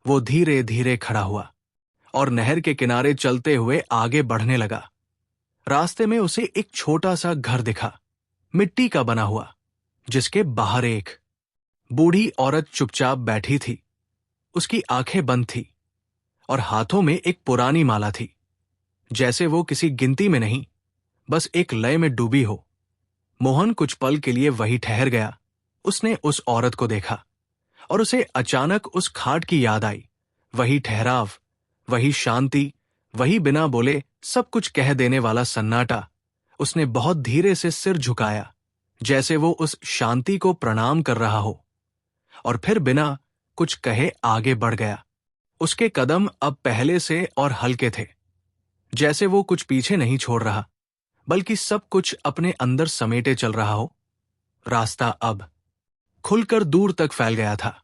वो धीरे धीरे खड़ा हुआ और नहर के किनारे चलते हुए आगे बढ़ने लगा। रास्ते में उसे एक छोटा सा घर दिखा, मिट्टी का बना हुआ, जिसके बाहर एक बूढ़ी औरत चुपचाप बैठी थी। उसकी आंखें बंद थी और हाथों में एक पुरानी माला थी, जैसे वो किसी गिनती में नहीं, बस एक लय में डूबी हो। मोहन कुछ पल के लिए वहीं ठहर गया, उसने उस औरत को देखा और उसे अचानक उस खाट की याद आई। वही ठहराव, वही शांति, वही बिना बोले सब कुछ कह देने वाला सन्नाटा। उसने बहुत धीरे से सिर झुकाया, जैसे वो उस शांति को प्रणाम कर रहा हो, और फिर बिना कुछ कहे आगे बढ़ गया। उसके कदम अब पहले से और हल्के थे, जैसे वो कुछ पीछे नहीं छोड़ रहा, बल्कि सब कुछ अपने अंदर समेटे चल रहा हो। रास्ता अब खुलकर दूर तक फैल गया था,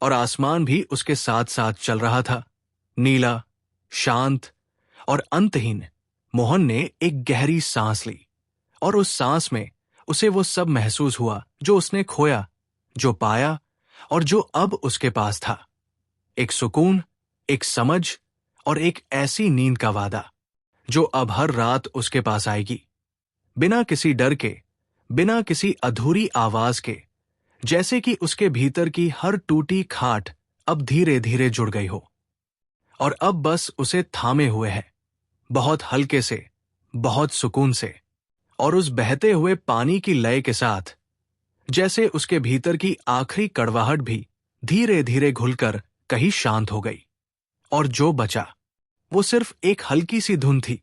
और आसमान भी उसके साथ साथ चल रहा था, नीला, शांत और अंतहीन। मोहन ने एक गहरी सांस ली, और उस सांस में उसे वो सब महसूस हुआ जो उसने खोया, जो पाया और जो अब उसके पास था। एक सुकून, एक समझ और एक ऐसी नींद का वादा जो अब हर रात उसके पास आएगी, बिना किसी डर के, बिना किसी अधूरी आवाज के, जैसे कि उसके भीतर की हर टूटी खाट अब धीरे धीरे जुड़ गई हो, और अब बस उसे थामे हुए है, बहुत हल्के से, बहुत सुकून से, और उस बहते हुए पानी की लय के साथ, जैसे उसके भीतर की आखिरी कड़वाहट भी धीरे धीरे घुलकर कहीं शांत हो गई। और जो बचा वो सिर्फ एक हल्की सी धुन थी,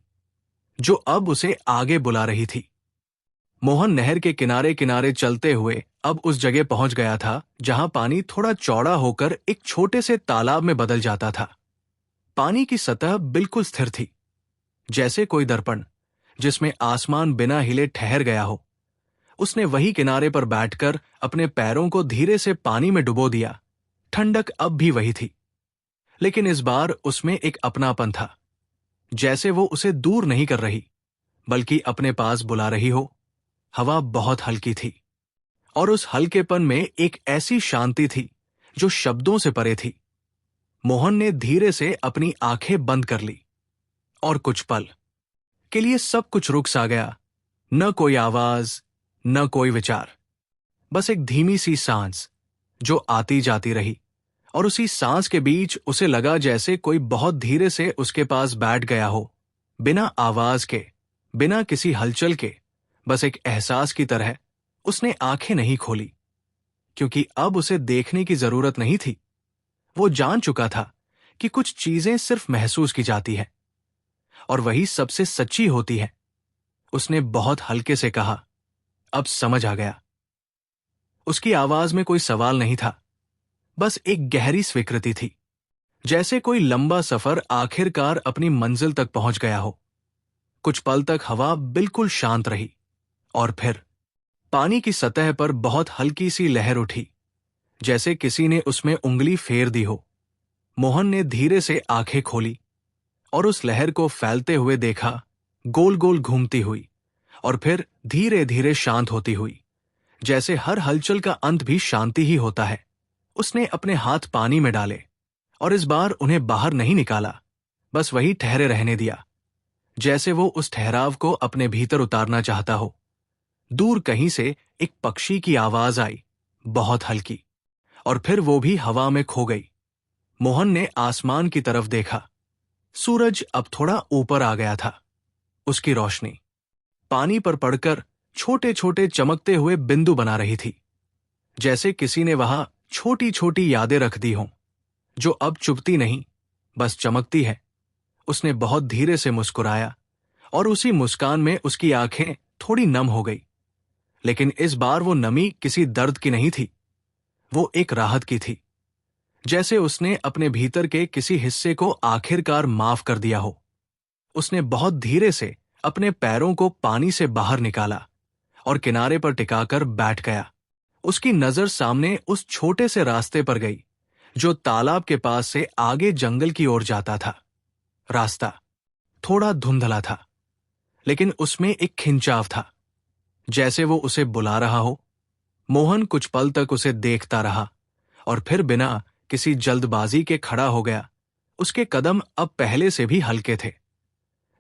जो अब उसे आगे बुला रही थी। मोहन नहर के किनारे किनारे चलते हुए अब उस जगह पहुंच गया था जहां पानी थोड़ा चौड़ा होकर एक छोटे से तालाब में बदल जाता था। पानी की सतह बिल्कुल स्थिर थी, जैसे कोई दर्पण जिसमें आसमान बिना हिले ठहर गया हो। उसने वही किनारे पर बैठकर अपने पैरों को धीरे से पानी में डुबो दिया। ठंडक अब भी वही थी, लेकिन इस बार उसमें एक अपनापन था, जैसे वो उसे दूर नहीं कर रही, बल्कि अपने पास बुला रही हो। हवा बहुत हल्की थी, और उस हल्केपन में एक ऐसी शांति थी जो शब्दों से परे थी। मोहन ने धीरे से अपनी आंखें बंद कर ली, और कुछ पल के लिए सब कुछ रुक सा गया। न कोई आवाज, न कोई विचार, बस एक धीमी सी सांस जो आती जाती रही। और उसी सांस के बीच उसे लगा जैसे कोई बहुत धीरे से उसके पास बैठ गया हो, बिना आवाज के, बिना किसी हलचल के, बस एक एहसास की तरह। उसने आंखें नहीं खोली, क्योंकि अब उसे देखने की जरूरत नहीं थी। वो जान चुका था कि कुछ चीजें सिर्फ महसूस की जाती है, और वही सबसे सच्ची होती है। उसने बहुत हल्के से कहा, अब समझ आ गया। उसकी आवाज में कोई सवाल नहीं था, बस एक गहरी स्वीकृति थी, जैसे कोई लंबा सफर आखिरकार अपनी मंजिल तक पहुंच गया हो। कुछ पल तक हवा बिल्कुल शांत रही, और फिर पानी की सतह पर बहुत हल्की सी लहर उठी, जैसे किसी ने उसमें उंगली फेर दी हो। मोहन ने धीरे से आंखें खोली और उस लहर को फैलते हुए देखा, गोल गोल घूमती हुई और फिर धीरे धीरे शांत होती हुई, जैसे हर हलचल का अंत भी शांति ही होता है। उसने अपने हाथ पानी में डाले और इस बार उन्हें बाहर नहीं निकाला, बस वही ठहरे रहने दिया, जैसे वो उस ठहराव को अपने भीतर उतारना चाहता हो। दूर कहीं से एक पक्षी की आवाज आई, बहुत हल्की, और फिर वो भी हवा में खो गई। मोहन ने आसमान की तरफ देखा। सूरज अब थोड़ा ऊपर आ गया था। उसकी रोशनी पानी पर पड़कर छोटे छोटे चमकते हुए बिंदु बना रही थी, जैसे किसी ने वहां छोटी छोटी यादें रख दी हों, जो अब चुभती नहीं, बस चमकती है। उसने बहुत धीरे से मुस्कुराया, और उसी मुस्कान में उसकी आंखें थोड़ी नम हो गई। लेकिन इस बार वो नमी किसी दर्द की नहीं थी, वो एक राहत की थी, जैसे उसने अपने भीतर के किसी हिस्से को आखिरकार माफ कर दिया हो। उसने बहुत धीरे से अपने पैरों को पानी से बाहर निकाला और किनारे पर टिकाकर बैठ गया। उसकी नजर सामने उस छोटे से रास्ते पर गई, जो तालाब के पास से आगे जंगल की ओर जाता था। रास्ता थोड़ा धुंधला था, लेकिन उसमें एक खिंचाव था, जैसे वो उसे बुला रहा हो। मोहन कुछ पल तक उसे देखता रहा, और फिर बिना किसी जल्दबाजी के खड़ा हो गया। उसके कदम अब पहले से भी हल्के थे,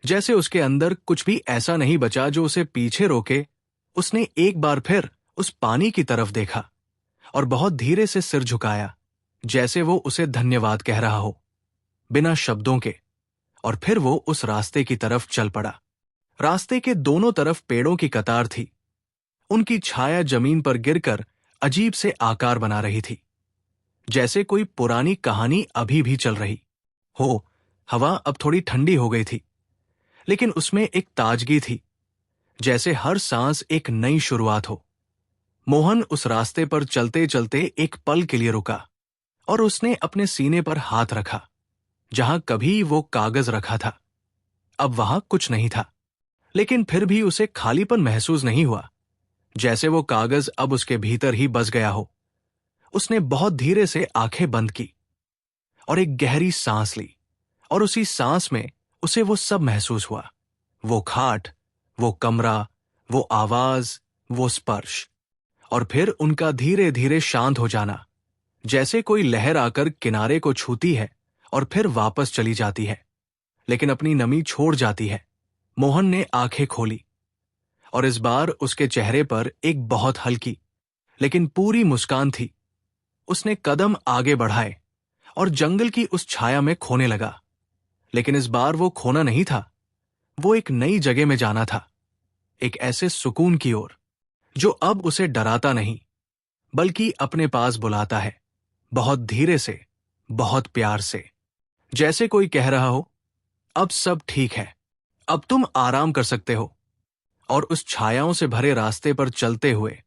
जैसे उसके अंदर कुछ भी ऐसा नहीं बचा जो उसे पीछे रोके। उसने एक बार फिर उस पानी की तरफ देखा और बहुत धीरे से सिर झुकाया, जैसे वो उसे धन्यवाद कह रहा हो, बिना शब्दों के। और फिर वो उस रास्ते की तरफ चल पड़ा। रास्ते के दोनों तरफ पेड़ों की कतार थी। उनकी छाया जमीन पर गिरकर अजीब से आकार बना रही थी, जैसे कोई पुरानी कहानी अभी भी चल रही हो। हवा अब थोड़ी ठंडी हो गई थी, लेकिन उसमें एक ताजगी थी, जैसे हर सांस एक नई शुरुआत हो। मोहन उस रास्ते पर चलते चलते एक पल के लिए रुका और उसने अपने सीने पर हाथ रखा, जहां कभी वो कागज रखा था। अब वहां कुछ नहीं था, लेकिन फिर भी उसे खालीपन महसूस नहीं हुआ, जैसे वो कागज अब उसके भीतर ही बस गया हो। उसने बहुत धीरे से आंखें बंद की और एक गहरी सांस ली, और उसी सांस में उसे वो सब महसूस हुआ। वो खाट, वो कमरा, वो आवाज, वो स्पर्श, और फिर उनका धीरे धीरे शांत हो जाना, जैसे कोई लहर आकर किनारे को छूती है और फिर वापस चली जाती है, लेकिन अपनी नमी छोड़ जाती है। मोहन ने आंखें खोली और इस बार उसके चेहरे पर एक बहुत हल्की लेकिन पूरी मुस्कान थी। उसने कदम आगे बढ़ाए और जंगल की उस छाया में खोने लगा, लेकिन इस बार वो खोना नहीं था। वो एक नई जगह में जाना था, एक ऐसे सुकून की ओर जो अब उसे डराता नहीं, बल्कि अपने पास बुलाता है, बहुत धीरे से, बहुत प्यार से, जैसे कोई कह रहा हो, अब सब ठीक है, अब तुम आराम कर सकते हो। और उस छायाओं से भरे रास्ते पर चलते हुए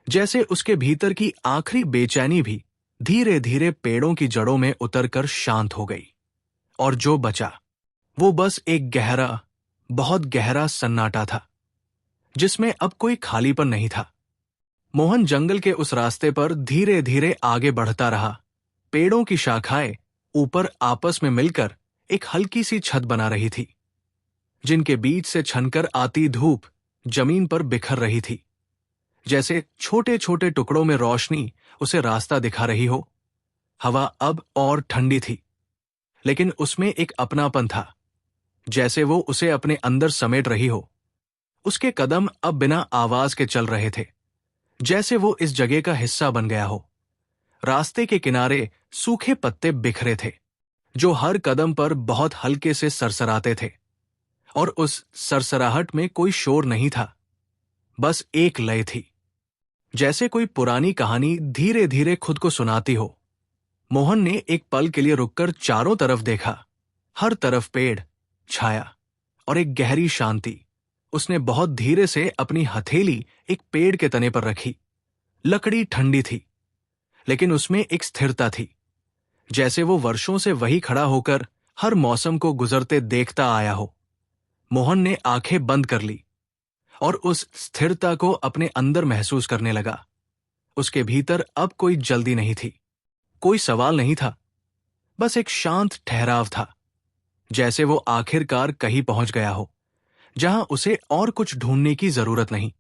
जैसे उसके भीतर की आखिरी बेचैनी भी धीरे धीरे पेड़ों की जड़ों में उतरकर शांत हो गई, और जो बचा वो बस एक गहरा, बहुत गहरा सन्नाटा था, जिसमें अब कोई खालीपन नहीं था। मोहन जंगल के उस रास्ते पर धीरे धीरे आगे बढ़ता रहा। पेड़ों की शाखाएं ऊपर आपस में मिलकर एक हल्की सी छत बना रही थी, जिनके बीच से छनकर आती धूप जमीन पर बिखर रही थी, जैसे छोटे छोटे टुकड़ों में रोशनी उसे रास्ता दिखा रही हो। हवा अब और ठंडी थी, लेकिन उसमें एक अपनापन था, जैसे वो उसे अपने अंदर समेट रही हो। उसके कदम अब बिना आवाज के चल रहे थे, जैसे वो इस जगह का हिस्सा बन गया हो। रास्ते के किनारे सूखे पत्ते बिखरे थे, जो हर कदम पर बहुत हल्के से सरसराते थे, और उस सरसराहट में कोई शोर नहीं था, बस एक लय थी, जैसे कोई पुरानी कहानी धीरे धीरे खुद को सुनाती हो। मोहन ने एक पल के लिए रुककर चारों तरफ देखा। हर तरफ पेड़, छाया और एक गहरी शांति। उसने बहुत धीरे से अपनी हथेली एक पेड़ के तने पर रखी। लकड़ी ठंडी थी, लेकिन उसमें एक स्थिरता थी, जैसे वो वर्षों से वही खड़ा होकर हर मौसम को गुजरते देखता आया हो। मोहन ने आंखें बंद कर ली और उस स्थिरता को अपने अंदर महसूस करने लगा। उसके भीतर अब कोई जल्दी नहीं थी, कोई सवाल नहीं था, बस एक शांत ठहराव था, जैसे वो आखिरकार कहीं पहुंच गया हो जहां उसे और कुछ ढूंढने की जरूरत नहीं।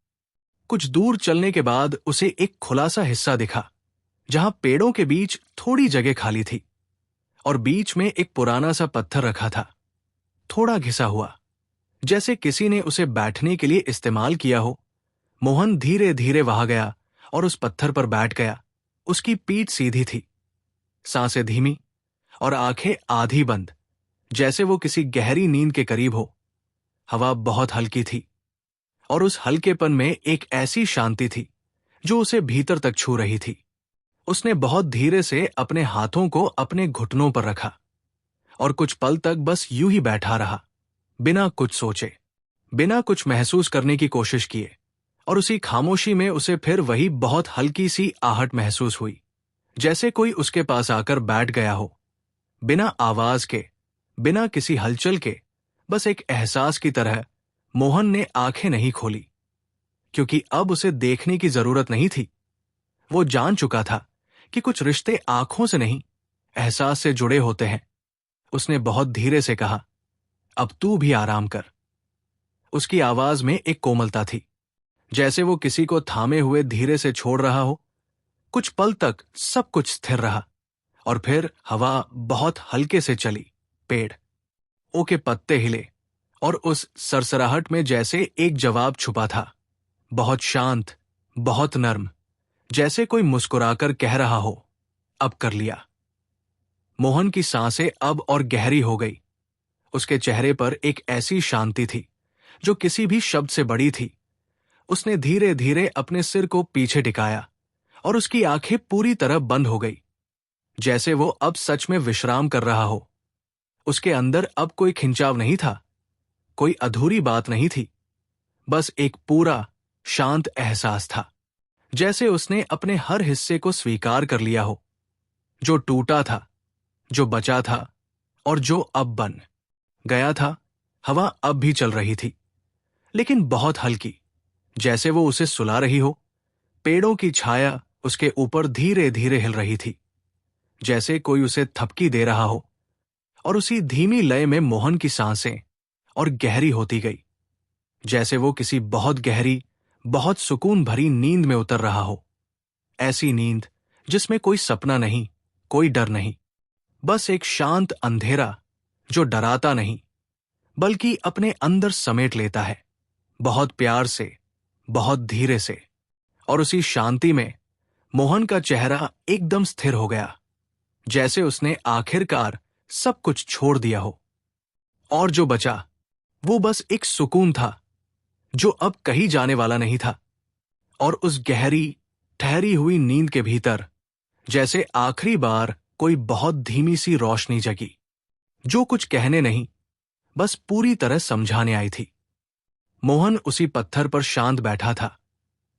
कुछ दूर चलने के बाद उसे एक खुला सा हिस्सा दिखा, जहां पेड़ों के बीच थोड़ी जगह खाली थी, और बीच में एक पुराना सा पत्थर रखा था, थोड़ा घिसा हुआ, जैसे किसी ने उसे बैठने के लिए इस्तेमाल किया हो। मोहन धीरे धीरे वहां गया और उस पत्थर पर बैठ गया। उसकी पीठ सीधी थी, सांसें धीमी और आंखें आधी बंद, जैसे वो किसी गहरी नींद के करीब हो। हवा बहुत हल्की थी, और उस हल्केपन में एक ऐसी शांति थी जो उसे भीतर तक छू रही थी। उसने बहुत धीरे से अपने हाथों को अपने घुटनों पर रखा और कुछ पल तक बस यूं ही बैठा रहा, बिना कुछ सोचे, बिना कुछ महसूस करने की कोशिश किए। और उसी खामोशी में उसे फिर वही बहुत हल्की सी आहट महसूस हुई, जैसे कोई उसके पास आकर बैठ गया हो, बिना आवाज के, बिना किसी हलचल के, बस एक एहसास की तरह। मोहन ने आंखें नहीं खोली, क्योंकि अब उसे देखने की जरूरत नहीं थी। वो जान चुका था कि कुछ रिश्ते आंखों से नहीं, एहसास से जुड़े होते हैं। उसने बहुत धीरे से कहा, अब तू भी आराम कर। उसकी आवाज में एक कोमलता थी, जैसे वो किसी को थामे हुए धीरे से छोड़ रहा हो। कुछ पल तक सब कुछ स्थिर रहा, और फिर हवा बहुत हल्के से चली। पेड़ के पत्ते हिले, और उस सरसराहट में जैसे एक जवाब छुपा था, बहुत शांत, बहुत नर्म, जैसे कोई मुस्कुराकर कह रहा हो, अब कर लिया। मोहन की सांसें अब और गहरी हो गई। उसके चेहरे पर एक ऐसी शांति थी जो किसी भी शब्द से बड़ी थी। उसने धीरे धीरे अपने सिर को पीछे टिकाया और उसकी आंखें पूरी तरह बंद हो गई, जैसे वो अब सच में विश्राम कर रहा हो। उसके अंदर अब कोई खिंचाव नहीं था, कोई अधूरी बात नहीं थी, बस एक पूरा शांत एहसास था, जैसे उसने अपने हर हिस्से को स्वीकार कर लिया हो, जो टूटा था, जो बचा था और जो अब बन गया था। हवा अब भी चल रही थी, लेकिन बहुत हल्की, जैसे वो उसे सुला रही हो। पेड़ों की छाया उसके ऊपर धीरे धीरे हिल रही थी, जैसे कोई उसे थपकी दे रहा हो। और उसी धीमी लय में मोहन की सांसें और गहरी होती गई, जैसे वो किसी बहुत गहरी, बहुत सुकून भरी नींद में उतर रहा हो। ऐसी नींद जिसमें कोई सपना नहीं, कोई डर नहीं, बस एक शांत अंधेरा जो डराता नहीं, बल्कि अपने अंदर समेट लेता है, बहुत प्यार से, बहुत धीरे से। और उसी शांति में मोहन का चेहरा एकदम स्थिर हो गया, जैसे उसने आखिरकार सब कुछ छोड़ दिया हो। और जो बचा वो बस एक सुकून था, जो अब कहीं जाने वाला नहीं था। और उस गहरी, ठहरी हुई नींद के भीतर जैसे आखिरी बार कोई बहुत धीमी सी रोशनी जगी, जो कुछ कहने नहीं, बस पूरी तरह समझाने आई थी। मोहन उसी पत्थर पर शांत बैठा था।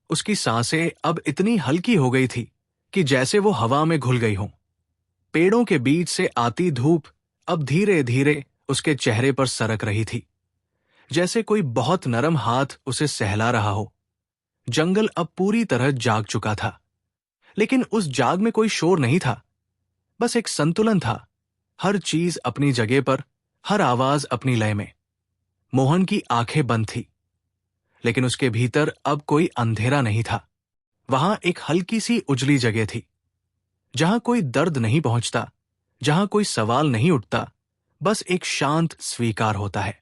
उसकी सांसें अब इतनी हल्की हो गई थी कि जैसे वो हवा में घुल गई हों। पेड़ों के बीच से आती धूप अब धीरे धीरे उसके चेहरे पर सरक रही थी, जैसे कोई बहुत नरम हाथ उसे सहला रहा हो। जंगल अब पूरी तरह जाग चुका था, लेकिन उस जाग में कोई शोर नहीं था, बस एक संतुलन था, हर चीज अपनी जगह पर, हर आवाज अपनी लय में। मोहन की आंखें बंद थी, लेकिन उसके भीतर अब कोई अंधेरा नहीं था। वहां एक हल्की सी उजली जगह थी, जहां कोई दर्द नहीं पहुंचता, जहां कोई सवाल नहीं उठता, बस एक शांत स्वीकार होता है।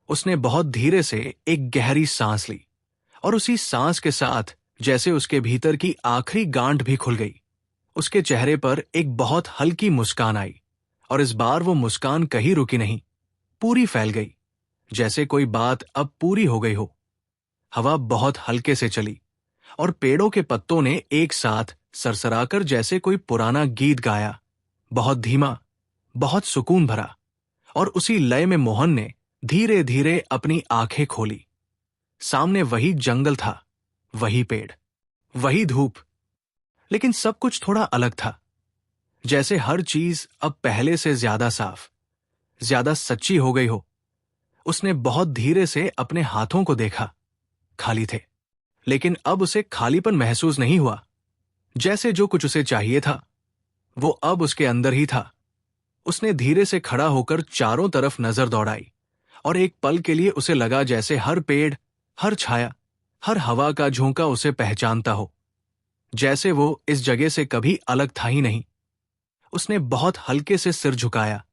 उसने बहुत धीरे से एक गहरी सांस ली, और उसी सांस के साथ जैसे उसके भीतर की आखिरी गांठ भी खुल गई। उसके चेहरे पर एक बहुत हल्की मुस्कान आई, और इस बार वो मुस्कान कहीं रुकी नहीं, पूरी फैल गई, जैसे कोई बात अब पूरी हो गई हो। हवा बहुत हल्के से चली, और पेड़ों के पत्तों ने एक साथ सरसराकर जैसे कोई पुराना गीत गाया, बहुत धीमा, बहुत सुकून भरा। और उसी लय में मोहन ने धीरे धीरे अपनी आंखें खोली। सामने वही जंगल था, वही पेड़, वही धूप, लेकिन सब कुछ थोड़ा अलग था, जैसे हर चीज अब पहले से ज्यादा साफ, ज्यादा सच्ची हो गई हो। उसने बहुत धीरे से अपने हाथों को देखा, खाली थे, लेकिन अब उसे खालीपन महसूस नहीं हुआ। जैसे जो कुछ उसे चाहिए था वो अब उसके अंदर ही था। उसने धीरे से खड़ा होकर चारों तरफ नजर दौड़ाई, और एक पल के लिए उसे लगा जैसे हर पेड़, हर छाया, हर हवा का झोंका उसे पहचानता हो, जैसे वो इस जगह से कभी अलग था ही नहीं। उसने बहुत हल्के से सिर झुकाया,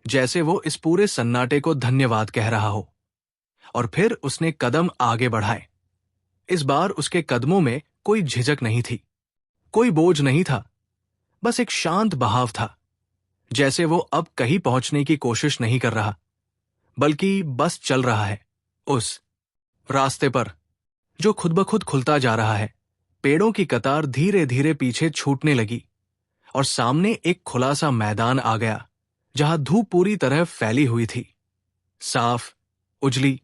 जैसे वो इस पूरे सन्नाटे को धन्यवाद कह रहा हो, और फिर उसने कदम आगे बढ़ाए। इस बार उसके कदमों में कोई झिझक नहीं थी, कोई बोझ नहीं था, बस एक शांत बहाव था, जैसे वो अब कहीं पहुंचने की कोशिश नहीं कर रहा, बल्कि बस चल रहा है उस रास्ते पर जो खुद ब खुद खुलता जा रहा है। पेड़ों की कतार धीरे धीरे पीछे छूटने लगी, और सामने एक खुला सा मैदान आ गया, जहां धूप पूरी तरह फैली हुई थी, साफ, उजली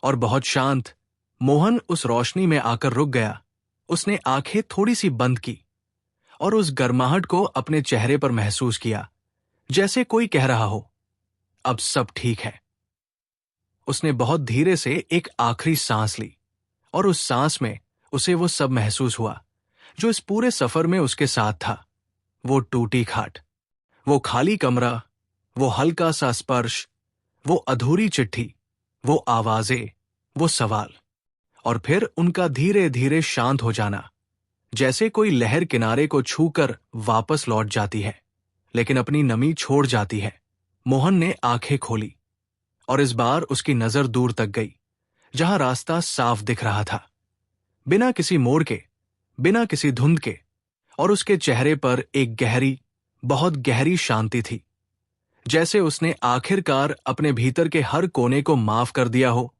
और बहुत शांत। मोहन उस रोशनी में आकर रुक गया। उसने आंखें थोड़ी सी बंद की, और उस गर्माहट को अपने चेहरे पर महसूस किया, जैसे कोई कह रहा हो, अब सब ठीक है। उसने बहुत धीरे से एक आखिरी सांस ली, और उस सांस में उसे वो सब महसूस हुआ जो इस पूरे सफर में उसके साथ था। वो टूटी खाट, वो खाली कमरा, वो हल्का सा स्पर्श, वो अधूरी चिट्ठी, वो आवाजें, वो सवाल, और फिर उनका धीरे धीरे शांत हो जाना, जैसे कोई लहर किनारे को छूकर वापस लौट जाती है, लेकिन अपनी नमी छोड़ जाती है। मोहन ने आंखें खोली, और इस बार उसकी नजर दूर तक गई, जहां रास्ता साफ दिख रहा था, बिना किसी मोड़ के, बिना किसी धुंध के। और उसके चेहरे पर एक गहरी, बहुत गहरी शांति थी, जैसे उसने आखिरकार अपने भीतर के हर कोने को माफ कर दिया हो।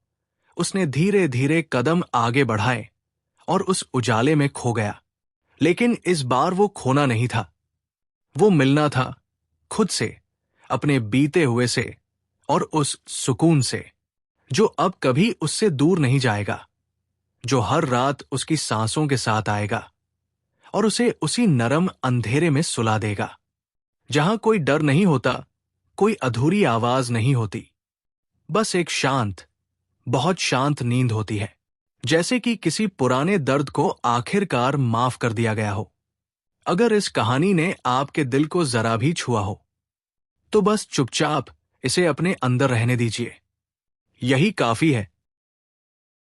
उसने धीरे धीरे कदम आगे बढ़ाए और उस उजाले में खो गया, लेकिन इस बार वो खोना नहीं था। वो मिलना था खुद से, अपने बीते हुए से और उस सुकून से जो अब कभी उससे दूर नहीं जाएगा, जो हर रात उसकी सांसों के साथ आएगा और उसे उसी नरम अंधेरे में सुला देगा, जहां कोई डर नहीं होता, कोई अधूरी आवाज नहीं होती, बस एक शांत, बहुत शांत नींद होती है, जैसे कि किसी पुराने दर्द को आखिरकार माफ कर दिया गया हो। अगर इस कहानी ने आपके दिल को जरा भी छुआ हो, तो बस चुपचाप इसे अपने अंदर रहने दीजिए। यही काफी है